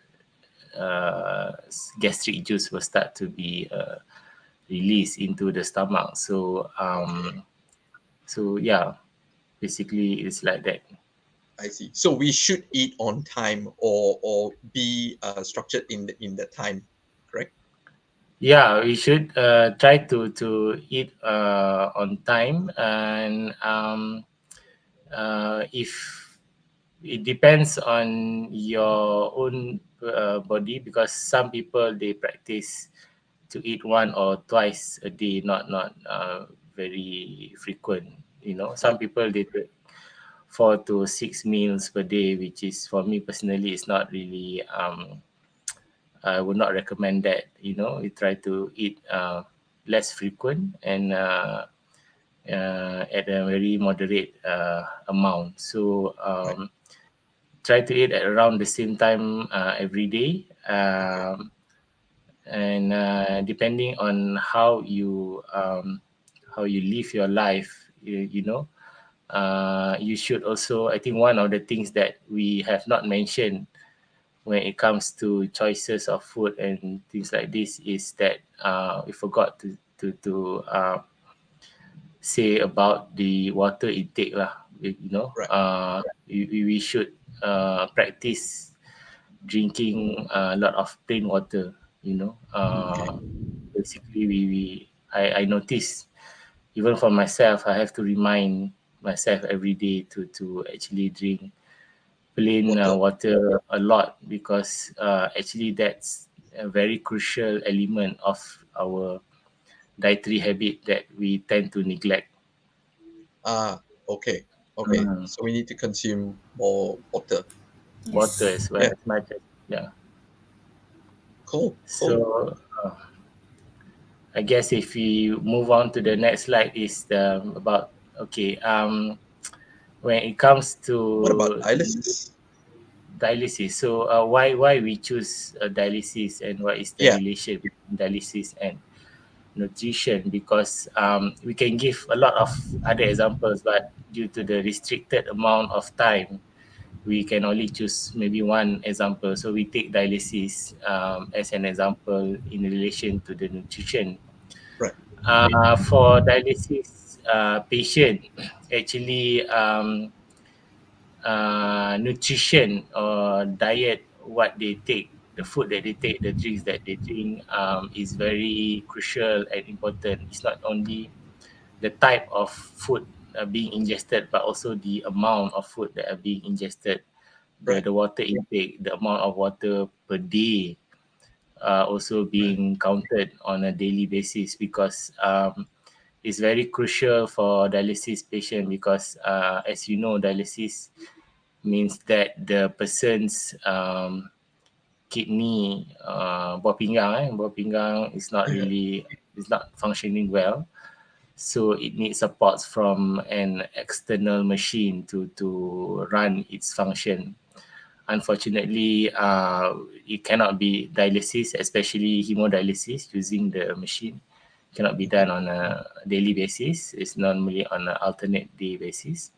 gastric juice will start to be released into the stomach. So Okay. so yeah, basically it's like that. I see. So we should eat on time or be structured in the time, correct? Yeah, we should try to eat on time, and if it depends on your own body, because some people they practice to eat one or twice a day, not very frequent. You know, some Right. people they take 4 to 6 meals per day, which is for me personally is not really. I would not recommend that. You know, we try to eat less frequent and at a very moderate amount. So Right. try to eat at around the same time every day. Okay. And depending on how you live your life, you know, you should also. I think one of the things that we have not mentioned when it comes to choices of food and things like this is that we forgot to say about the water intake lah. You know, Right. we should practice drinking a lot of plain water. You know, Okay. basically I notice even for myself, I have to remind myself every day to actually drink plain Water. water a lot, because actually that's a very crucial element of our dietary habit that we tend to neglect. Ah, okay. Okay. Mm. So we need to consume more water. Water Yes. as well Yeah. as much as, yeah. Cool. Cool. So I guess if we move on to the next slide is about, okay, when it comes What about to dialysis? dialysis, so why we choose dialysis, and what is the Yeah. relation between dialysis and nutrition? Because we can give a lot of other examples, but due to the restricted amount of time, we can only choose maybe one example. So we take dialysis as an example in relation to the nutrition. Right. For dialysis patient, actually nutrition or diet, what they take, the food that they take, the drinks that they drink, is very crucial and important. It's not only the type of food being ingested, but also the amount of food that are being ingested, Right. the water intake, the amount of water per day also Right. being counted on a daily basis, because it's very crucial for dialysis patient, because as you know, dialysis means that the person's kidney, buah pinggang is not Yeah. really, is not functioning well. So it needs supports from an external machine to run its function. unfortunately, it cannot be dialysis, especially hemodialysis using the machine. Cannot be done on a daily basis. It's normally on an alternate day basis.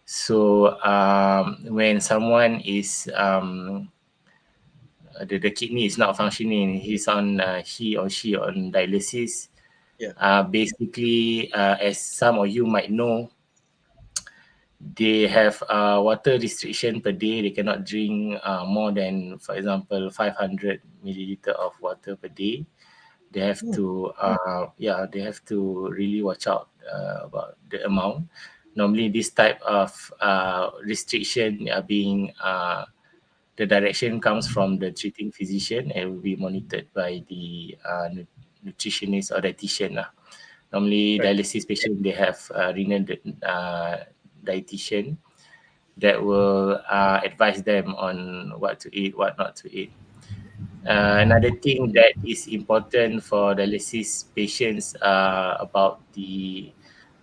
So when someone is the kidney is not functioning, he or she on dialysis. Yeah. Basically, as some of you might know, they have water restriction per day. They cannot drink more than, for example, 500 milliliter of water per day. They have to, they have to really watch out about the amount. Normally, this type of restriction are being the direction comes from the treating physician and will be monitored by the nutritionist or dietitian. Normally, Right. dialysis patient, they have renal dietitian that will advise them on what to eat, what not to eat. Another thing that is important for dialysis patients about the,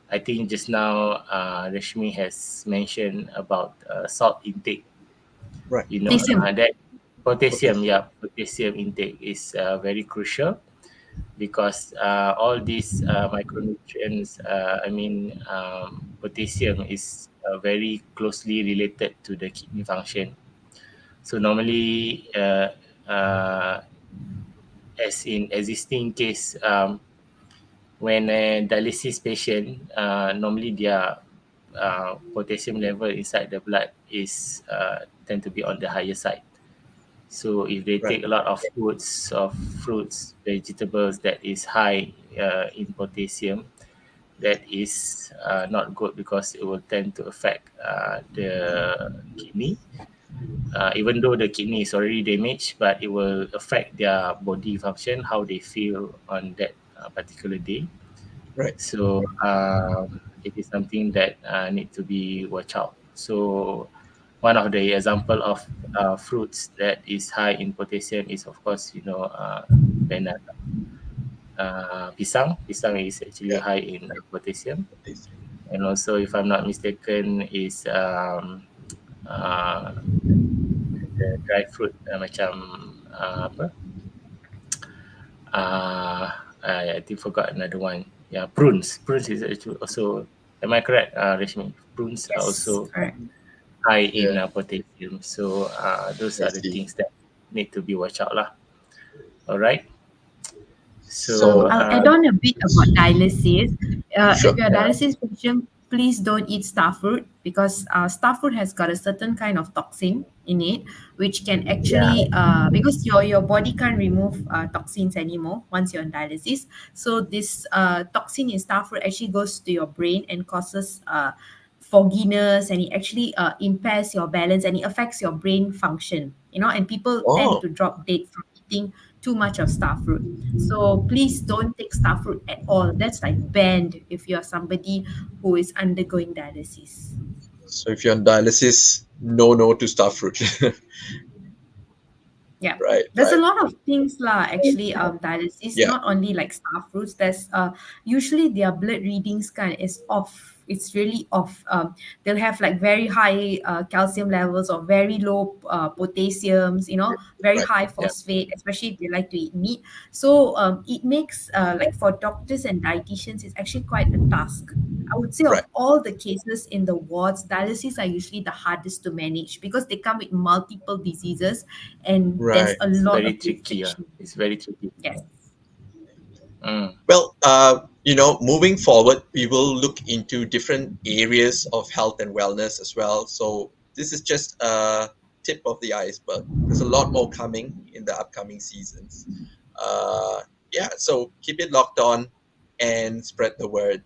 I think just now Rashmi has mentioned about salt intake. Right. You know, Potassium. that potassium, Potassium. yeah, potassium intake is very crucial because all these micronutrients, potassium is very closely related to the kidney function. So normally, as in existing case, when a dialysis patient, normally their potassium level inside the blood is tend to be on the higher side. So if they Right. take a lot of fruits, vegetables that is high in potassium, that is not good because it will tend to affect the kidney. Even though the kidney is already damaged, but it will affect their body function, how they feel on that particular day. Right. So it is something that need to be watched out. So one of the example of fruits that is high in potassium is, of course, banana. Pisang is actually Yeah. high in potassium, Potassium. and also, if I'm not mistaken, is uh, the dry fruit macam apa? I think forgot another one. Yeah, prunes. Prunes is actually also. Am I correct, Rashmi? Prunes are Yes, also correct. high in Yeah. potassium. So those I are the see. things that need to be watched out lah. All right. So I'll So add on a bit about dialysis. If sure. you're a dialysis patient, please don't eat star fruit because star fruit has got a certain kind of toxin in it, which can yeah, actually because your body can't remove toxins anymore once you're on dialysis. So this toxin in star fruit actually goes to your brain and causes fogginess, and it actually impairs your balance and it affects your brain function. And people tend Oh, to drop dead from eating too much of star fruit. So please don't take star fruit at all. That's like banned if you're somebody who is undergoing dialysis. so if you're on dialysis, no to star fruit. Yeah. Right. There's a Right. lot of things lah actually dialysis, Yeah. not only like star fruits. There's usually their blood readings kind is off. It's really off. They'll have like very high calcium levels or very low potassiums, very Right. high yeah. phosphate, especially if they like to eat meat. So it makes like for doctors and dietitians, it's actually quite a task. I would say Right. of all the cases in the wards, dialysis are usually the hardest to manage because they come with multiple diseases and there's Right. a It's lot very of tricky. restriction. It's very tricky. Yes. Mm. Well, moving forward, we will look into different areas of health and wellness as well. So this is just a tip of the iceberg. There's a lot more coming in the upcoming seasons. Uh, yeah, so keep it locked on and spread the word.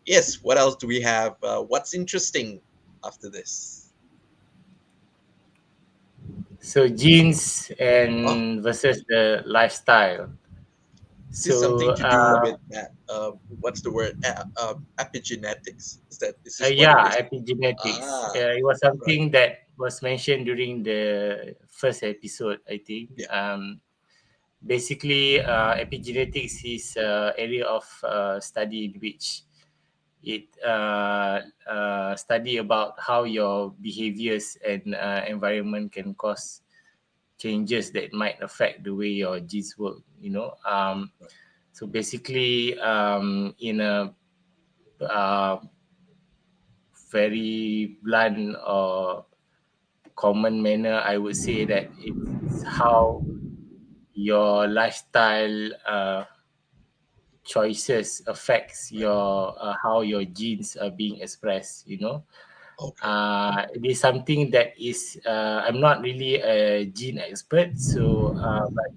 Yes, what else do we have? What's interesting after this? So genes Oh, and versus the lifestyle. this is something So to do with that. What's the word? Epigenetics. Is this what it yeah, is? epigenetics. Ah, It was right. something that was mentioned during the first episode, I think. Yeah. Basically, epigenetics is an area of study in which it study about how your behaviors and environment can cause changes that might affect the way your genes work. So basically, in a very blunt or common manner, I would say that it's how your lifestyle choices affects your how your genes are being expressed. Okay. It is something that is I'm not really a gene expert, so but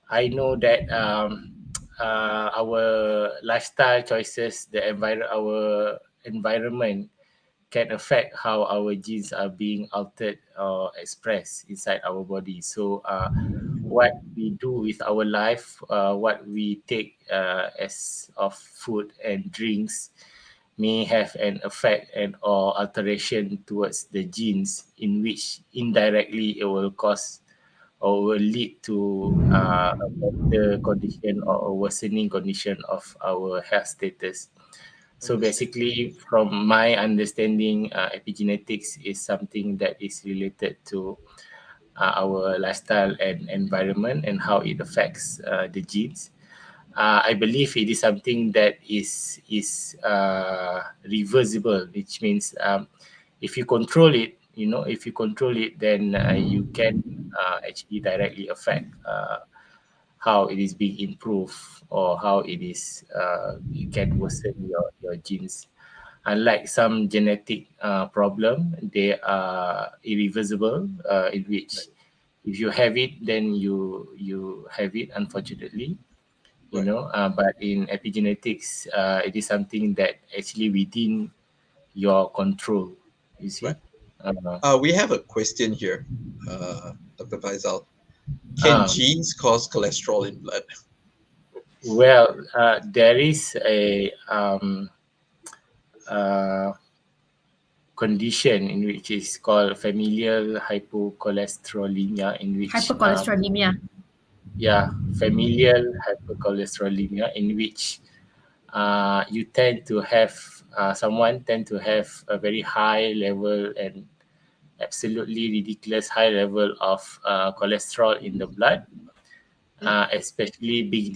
I know that our lifestyle choices, our environment can affect how our genes are being altered or expressed inside our body. So what we do with our life, what we take as of food and drinks may have an effect and or alteration towards the genes, in which indirectly it will cause or will lead to a better condition or a worsening condition of our health status. So Understand. basically, from my understanding, epigenetics is something that is related to our lifestyle and environment and how it affects the genes. I believe it is something that is reversible, which means if you control it, if you control it, then you can actually directly affect how it is being improved or how it can worsen your genes. Unlike some genetic problem, they are irreversible, in Right. which if you have it, then you have it, unfortunately. Right. But in epigenetics, it is something that actually within your control. You Right. see. Uh, We have a question here, Dr. Faisal. Can um, genes cause cholesterol in blood? well, there is a uh, condition in which is called familial hypocholesterolemia, in which Hypercholesterolemia. familial hypercholesterolemia, in which you tend to have someone tend to have a very high level and absolutely ridiculous high level of cholesterol in the blood, Hmm. especially being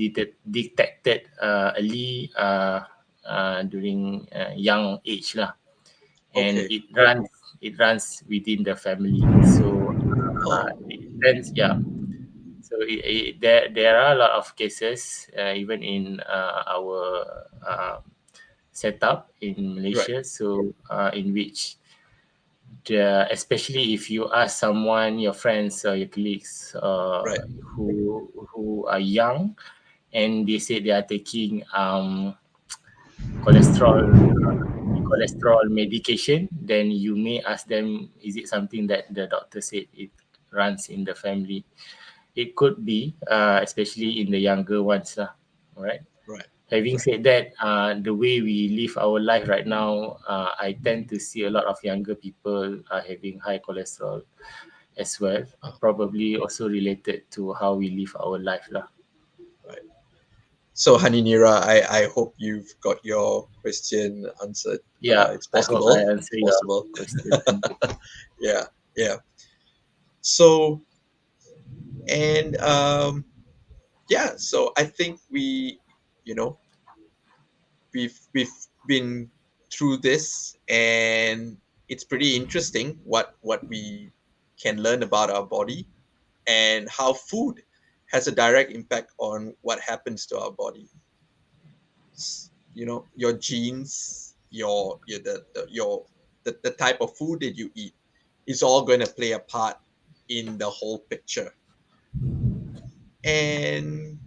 detected early during young age lah. And Okay. it runs within the family. So Oh, it depends, yeah. So there are a lot of cases, even in our setup in right. Malaysia. So in which especially if you ask someone, your friends or your colleagues, Right. who are young, and they say they are taking cholesterol cholesterol medication, then you may ask them, is it something that the doctor said it runs in the family? It could be, especially in the younger ones, all right. Right. Having Right. said that, the way we live our life right now, I tend to see a lot of younger people are having high cholesterol as well, Oh, probably also related to how we live our life lah. right. So, Haninira, I hope you've got your question answered. Yeah, It's I hope I possible. answer It's your possible. question. Thank you. Yeah. Yeah. So, and yeah. So I think you know, we've been through this, and it's pretty interesting what we can learn about our body and how food has a direct impact on what happens to our body. Your genes, your the your the type of food that you eat is all going to play a part in the whole picture. And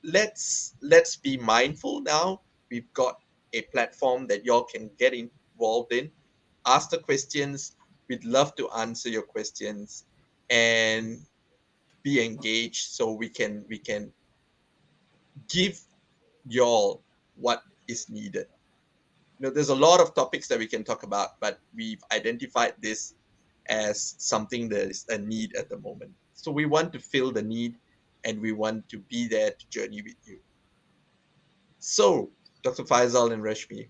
let's be mindful now. We've got a platform that y'all can get involved in, ask the questions. We'd love to answer your questions and be engaged, so we can give y'all what is needed. There's a lot of topics that we can talk about, but we've identified this as something that is a need at the moment. So we want to fill the need, and we want to be there to journey with you. So, Dr. Faisal and Rashmi,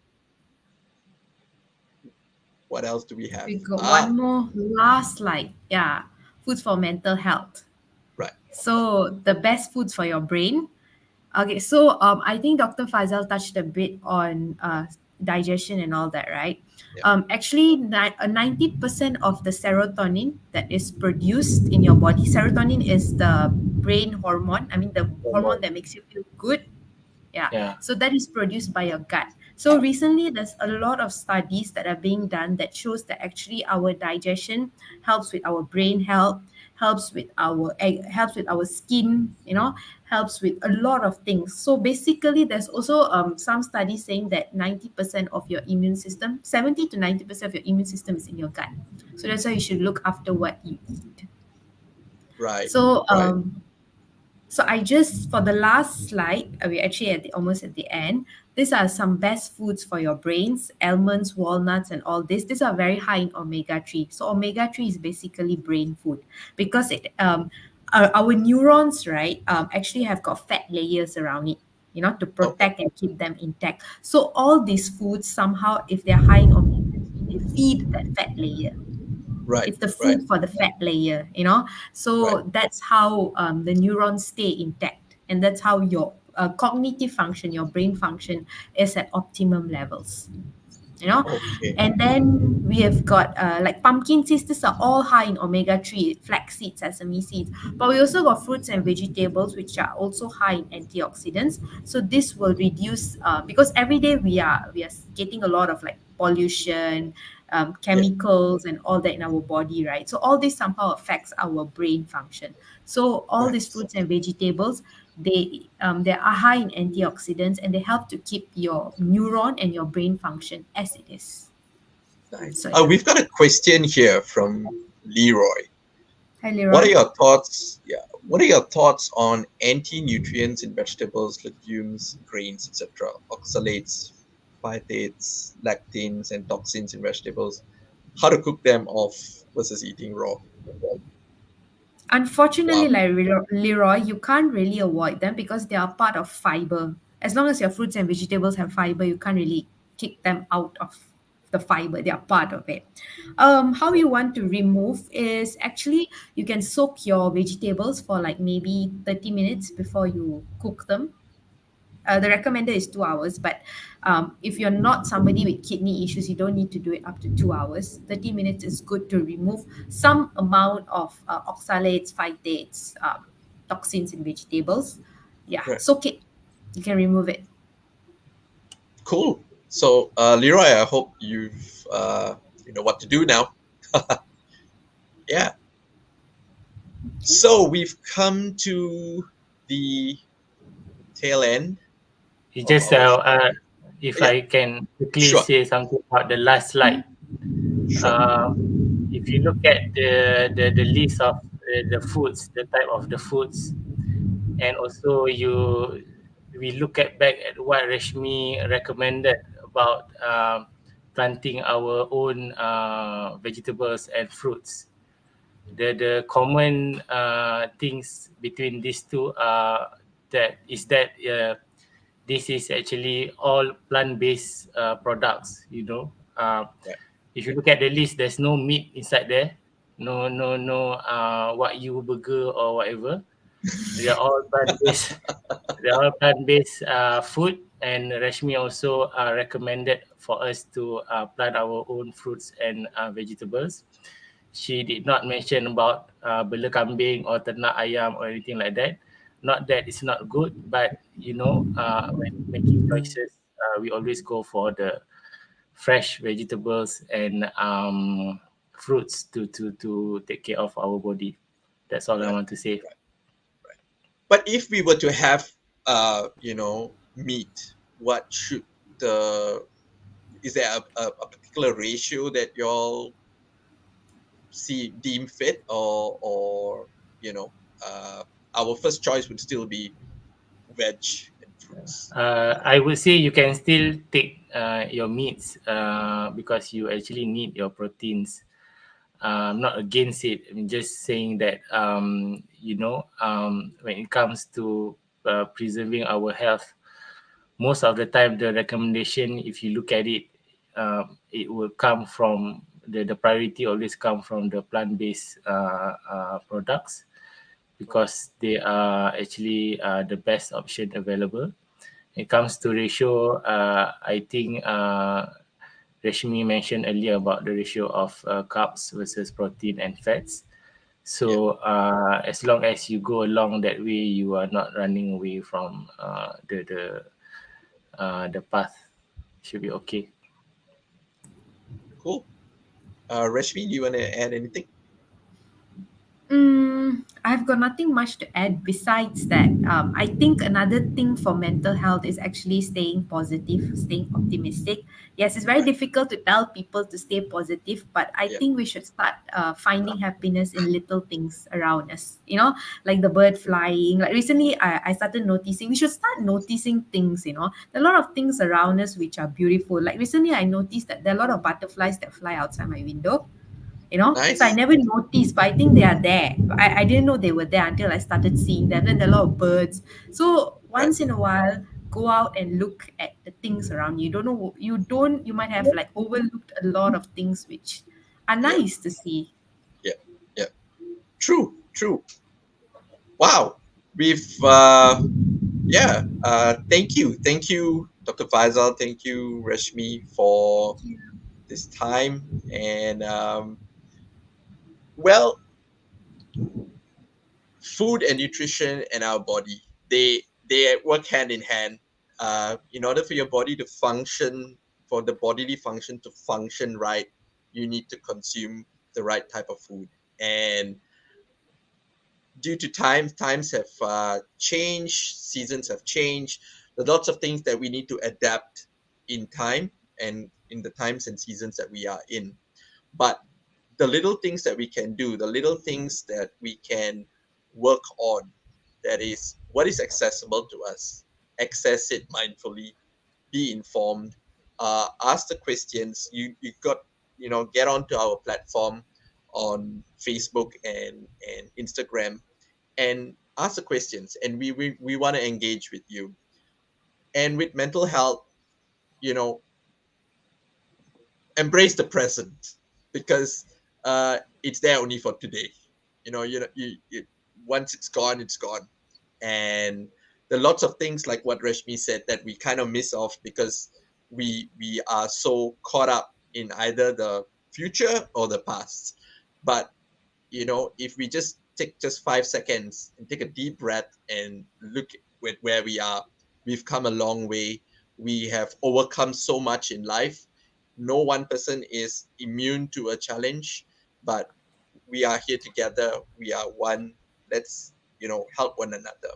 What else do we have? We got one more last slide. Yeah, foods for mental health. Right. So the best foods for your brain. Okay, so I think Dr. Faisal touched a bit on digestion and all that, right? Yeah. Actually, 90% of the serotonin that is produced in your body, serotonin is the brain hormone. I mean, the hormone that makes you feel good. Yeah. So that is produced by your gut. So recently, there's a lot of studies that are being done that shows that actually our digestion helps with our brain health, helps with our skin, helps with a lot of things. So basically, there's also some studies saying that 90% of your immune system, 70 to 90% of your immune system is in your gut. So that's why you should look after what you eat. Right. So Right. so for the last slide, we're actually almost at the end. These are some best foods for your brains, almonds, walnuts, and all this. These are very high in omega-3. So omega-3 is basically brain food because our neurons, right, actually have got fat layers around it, to Okay. protect and keep them intact. So all these foods somehow, if they're high in omega-3, they feed that fat layer. Right. It's the Right. food for the fat layer, Right. so that's how the neurons stay intact, and that's how your cognitive function, your brain function, is at optimum levels. Okay. And then we have got like pumpkin seeds. These are all high in omega-3, flax seeds, sesame seeds. But we also got fruits and vegetables, which are also high in antioxidants. So this will reduce because every day we are getting a lot of like pollution, Yeah. chemicals, and all that in our body, right? So all this somehow affects our brain function. So all Right. these fruits and vegetables, they are high in antioxidants, and they help to keep your neuron and your brain function as it is. Nice. So yeah. We've got a question here from Leroy. Hi, What are Leroy. your thoughts? Yeah. What are your thoughts on anti-nutrients in vegetables, legumes, grains, etc.? Oxalates, phytates, lactins, and toxins in vegetables. How to cook them off versus eating raw? Unfortunately, Wow. like Leroy, you can't really avoid them because they are part of fiber. As long as your fruits and vegetables have fiber, you can't really kick them out of the fiber. They are part of it. How you want to remove is actually you can soak your vegetables for like maybe 30 minutes before you cook them. The recommended is 2 hours, but if you're not somebody with kidney issues, you don't need to do it up to 2 hours. 30 minutes is good to remove some amount of oxalates, phytates, toxins in vegetables. Yeah, Right. soak it. You can remove it. Cool. So, Leroy, I hope you know what to do now. Yeah. So we've come to the tail end It of just our show. if Yeah. I can quickly Sure. say something about the last slide. Sure. Uh, if you look at the list of the foods, the type of the foods, and also we look at back at what Rashmi recommended about planting our own vegetables and fruits. The common things between these two are that this is actually all plant-based products. Right. If you look at the list, there's no meat inside there, no Wagyu burger or whatever. They're all plant-based. They're all plant-based food, and Rashmi also recommended for us to plant our own fruits and vegetables. She did not mention about bela kambing or ternak ayam or anything like that. Not that it's not good, but when making choices, we always go for the fresh vegetables and fruits to take care of our body. That's all I Right. want to say. Right. Right. But if we were to have, meat, what should the is there a particular ratio that y'all deem fit, or you know, our first choice would still be veg and fruits. I would say you can still take your meats because you actually need your proteins. I'm not against it. I'm just saying that when it comes to preserving our health, most of the time the recommendation, if you look at it, it will come from the priority always come from the plant-based products, because they are actually the best option available. When it comes to ratio, I think Rashmi mentioned earlier about the ratio of carbs versus protein and fats. Yeah, So as long as you go along that way, you are not running away from the path. Should be okay. cool. Rashmi, do you want to add anything? I've got nothing much to add besides that. I think another thing for mental health is actually staying positive, staying optimistic. Yes, it's very Right. difficult to tell people to stay positive, but I Yeah. think we should start finding happiness in little things around us. Like the bird flying. Like recently, I started noticing, we should start noticing things, There are a lot of things around us which are beautiful. Like recently, I noticed that there are a lot of butterflies that fly outside my window. So I Nice. never noticed, but I think they are there. I didn't know they were there until I started seeing them. Then there are a lot of birds. So Right. once in a while, go out and look at the things around you. You might have like overlooked a lot of things which are Yeah. nice to see. Yeah. Yeah. True. True. Wow. We've yeah. Thank you, Dr. Faisal. Thank you, Rashmi, for this time. And well, food and nutrition and our body, they work hand in hand. In order for your body to function, for the bodily function to function right, you need to consume the right type of food. And due to times have changed, seasons have changed. There's lots of things that we need to adapt in time and in the times and seasons that we are in. But the little things that we can do, the little things that we can work on, that is what is accessible to us. Access it mindfully, be informed, ask the questions. You got, get onto our platform on Facebook and Instagram and ask the questions, and we want to engage with you. And with mental health, you know embrace the present, because it's there only for today. Once it's gone, it's gone. And there are lots of things like what Rashmi said that we kind of miss off because we are so caught up in either the future or the past. But if we just take just 5 seconds and take a deep breath and look at where we are, we've come a long way. We have overcome so much in life. No one person is immune to a challenge, but we are here together. We are one. Let's help one another.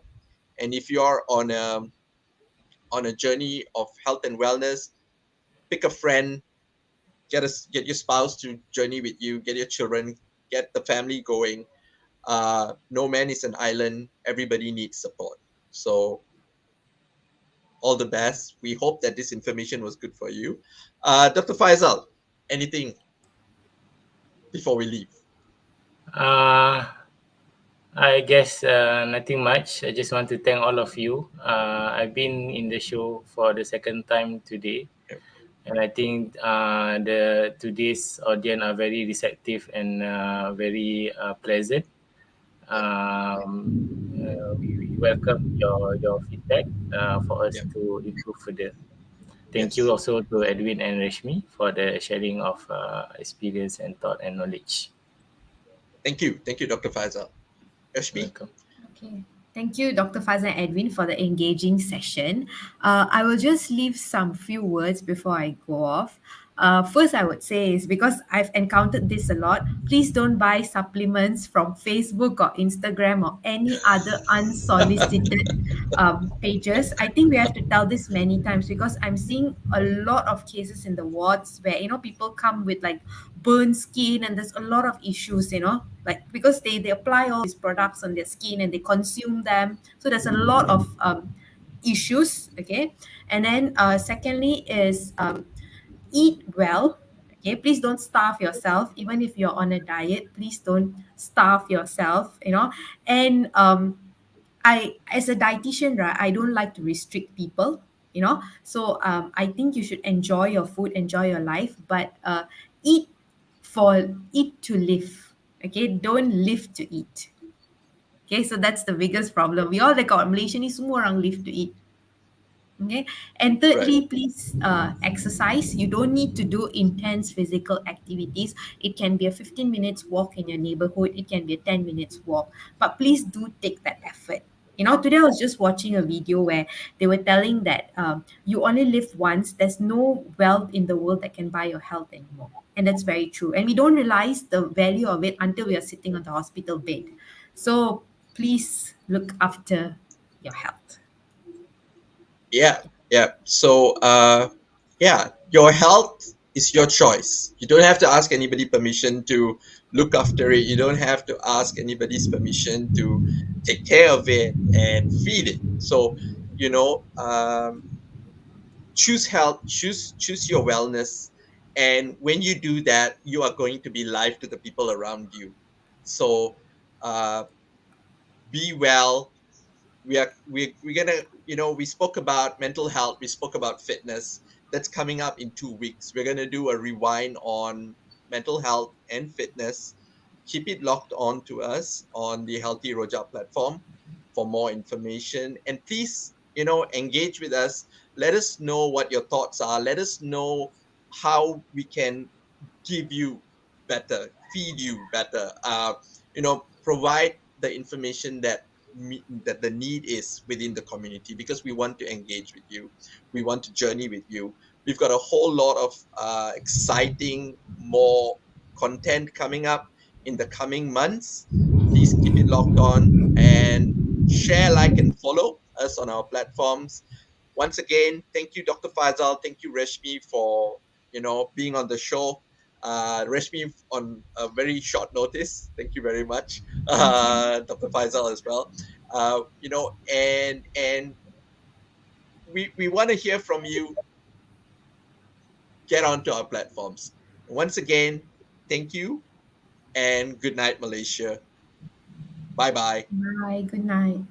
And if you are on a journey of health and wellness, pick a friend, get your spouse to journey with you, get your children, get the family going. No man is an island. Everybody needs support. So all the best. We hope that this information was good for you. Dr. Faisal, anything before we leave? Uh, I guess nothing much. I just want to thank all of you. I've been in the show for the second time today, Yep. and I think the today's audience are very receptive and very pleasant. Yep. We welcome your feedback for us Yep. to improve further. Thank you Yes. also to Edwin and Rashmi for the sharing of experience and thought and knowledge. Thank you. Thank you, Dr. Faisal. Ashmi? Welcome. Okay. Thank you, Dr. Fazan and Edwin, for the engaging session. I will just leave some few words before I go off. First, I would say is because I've encountered this a lot, please don't buy supplements from Facebook or Instagram or any other unsolicited pages. I think we have to tell this many times because I'm seeing a lot of cases in the wards where people come with like burn skin, and there's a lot of issues, like because they apply all these products on their skin and they consume them, so there's a lot of issues. Okay. And then secondly is eat well. Okay, please don't starve yourself. Even if you're on a diet, please don't starve yourself. And I, as a dietitian, right, I don't like to restrict people. So I think you should enjoy your food, enjoy your life, but eat eat to live. Okay, don't live to eat. Okay, so that's the biggest problem. We all dekat Malaysia ni semua orang live to eat. Okay. And Right. thirdly, please exercise. You don't need to do intense physical activities. It can be a 15 minutes walk in your neighborhood. It can be a 10 minutes walk. But please do take that effort. Today I was just watching a video where they were telling that you only live once. There's no wealth in the world that can buy your health anymore. And that's very true. And we don't realize the value of it until we are sitting on the hospital bed. So please look after your health. Yeah, yeah. So, yeah, your health is your choice. You don't have to ask anybody permission to look after it. You don't have to ask anybody's permission to take care of it and feed it. So, you know, choose health, choose your wellness, and when you do that, you are going to be live to the people around you. So, uh, be well. We're gonna, we spoke about mental health, we spoke about fitness. That's coming up in 2 weeks. We're gonna do a rewind on mental health and fitness. Keep it locked on to us on the Healthy Roja platform for more information, and please, engage with us. Let us know what your thoughts are. Let us know how we can give you better, feed you better, provide the information that the need is within the community, because we want to engage with you. We want to journey with you. We've got a whole lot of exciting more content coming up in the coming months. Please keep it locked on and share, like, and follow us on our platforms. Once again, thank you, Dr. Faisal. Thank you, Reshmi, for being on the show. Reshmi on a very short notice. Thank you very much, Thank you. Dr. Faisal as well. And we want to hear from you. Get onto our platforms. Once again, thank you and good night, Malaysia. Bye bye. Bye. Good night.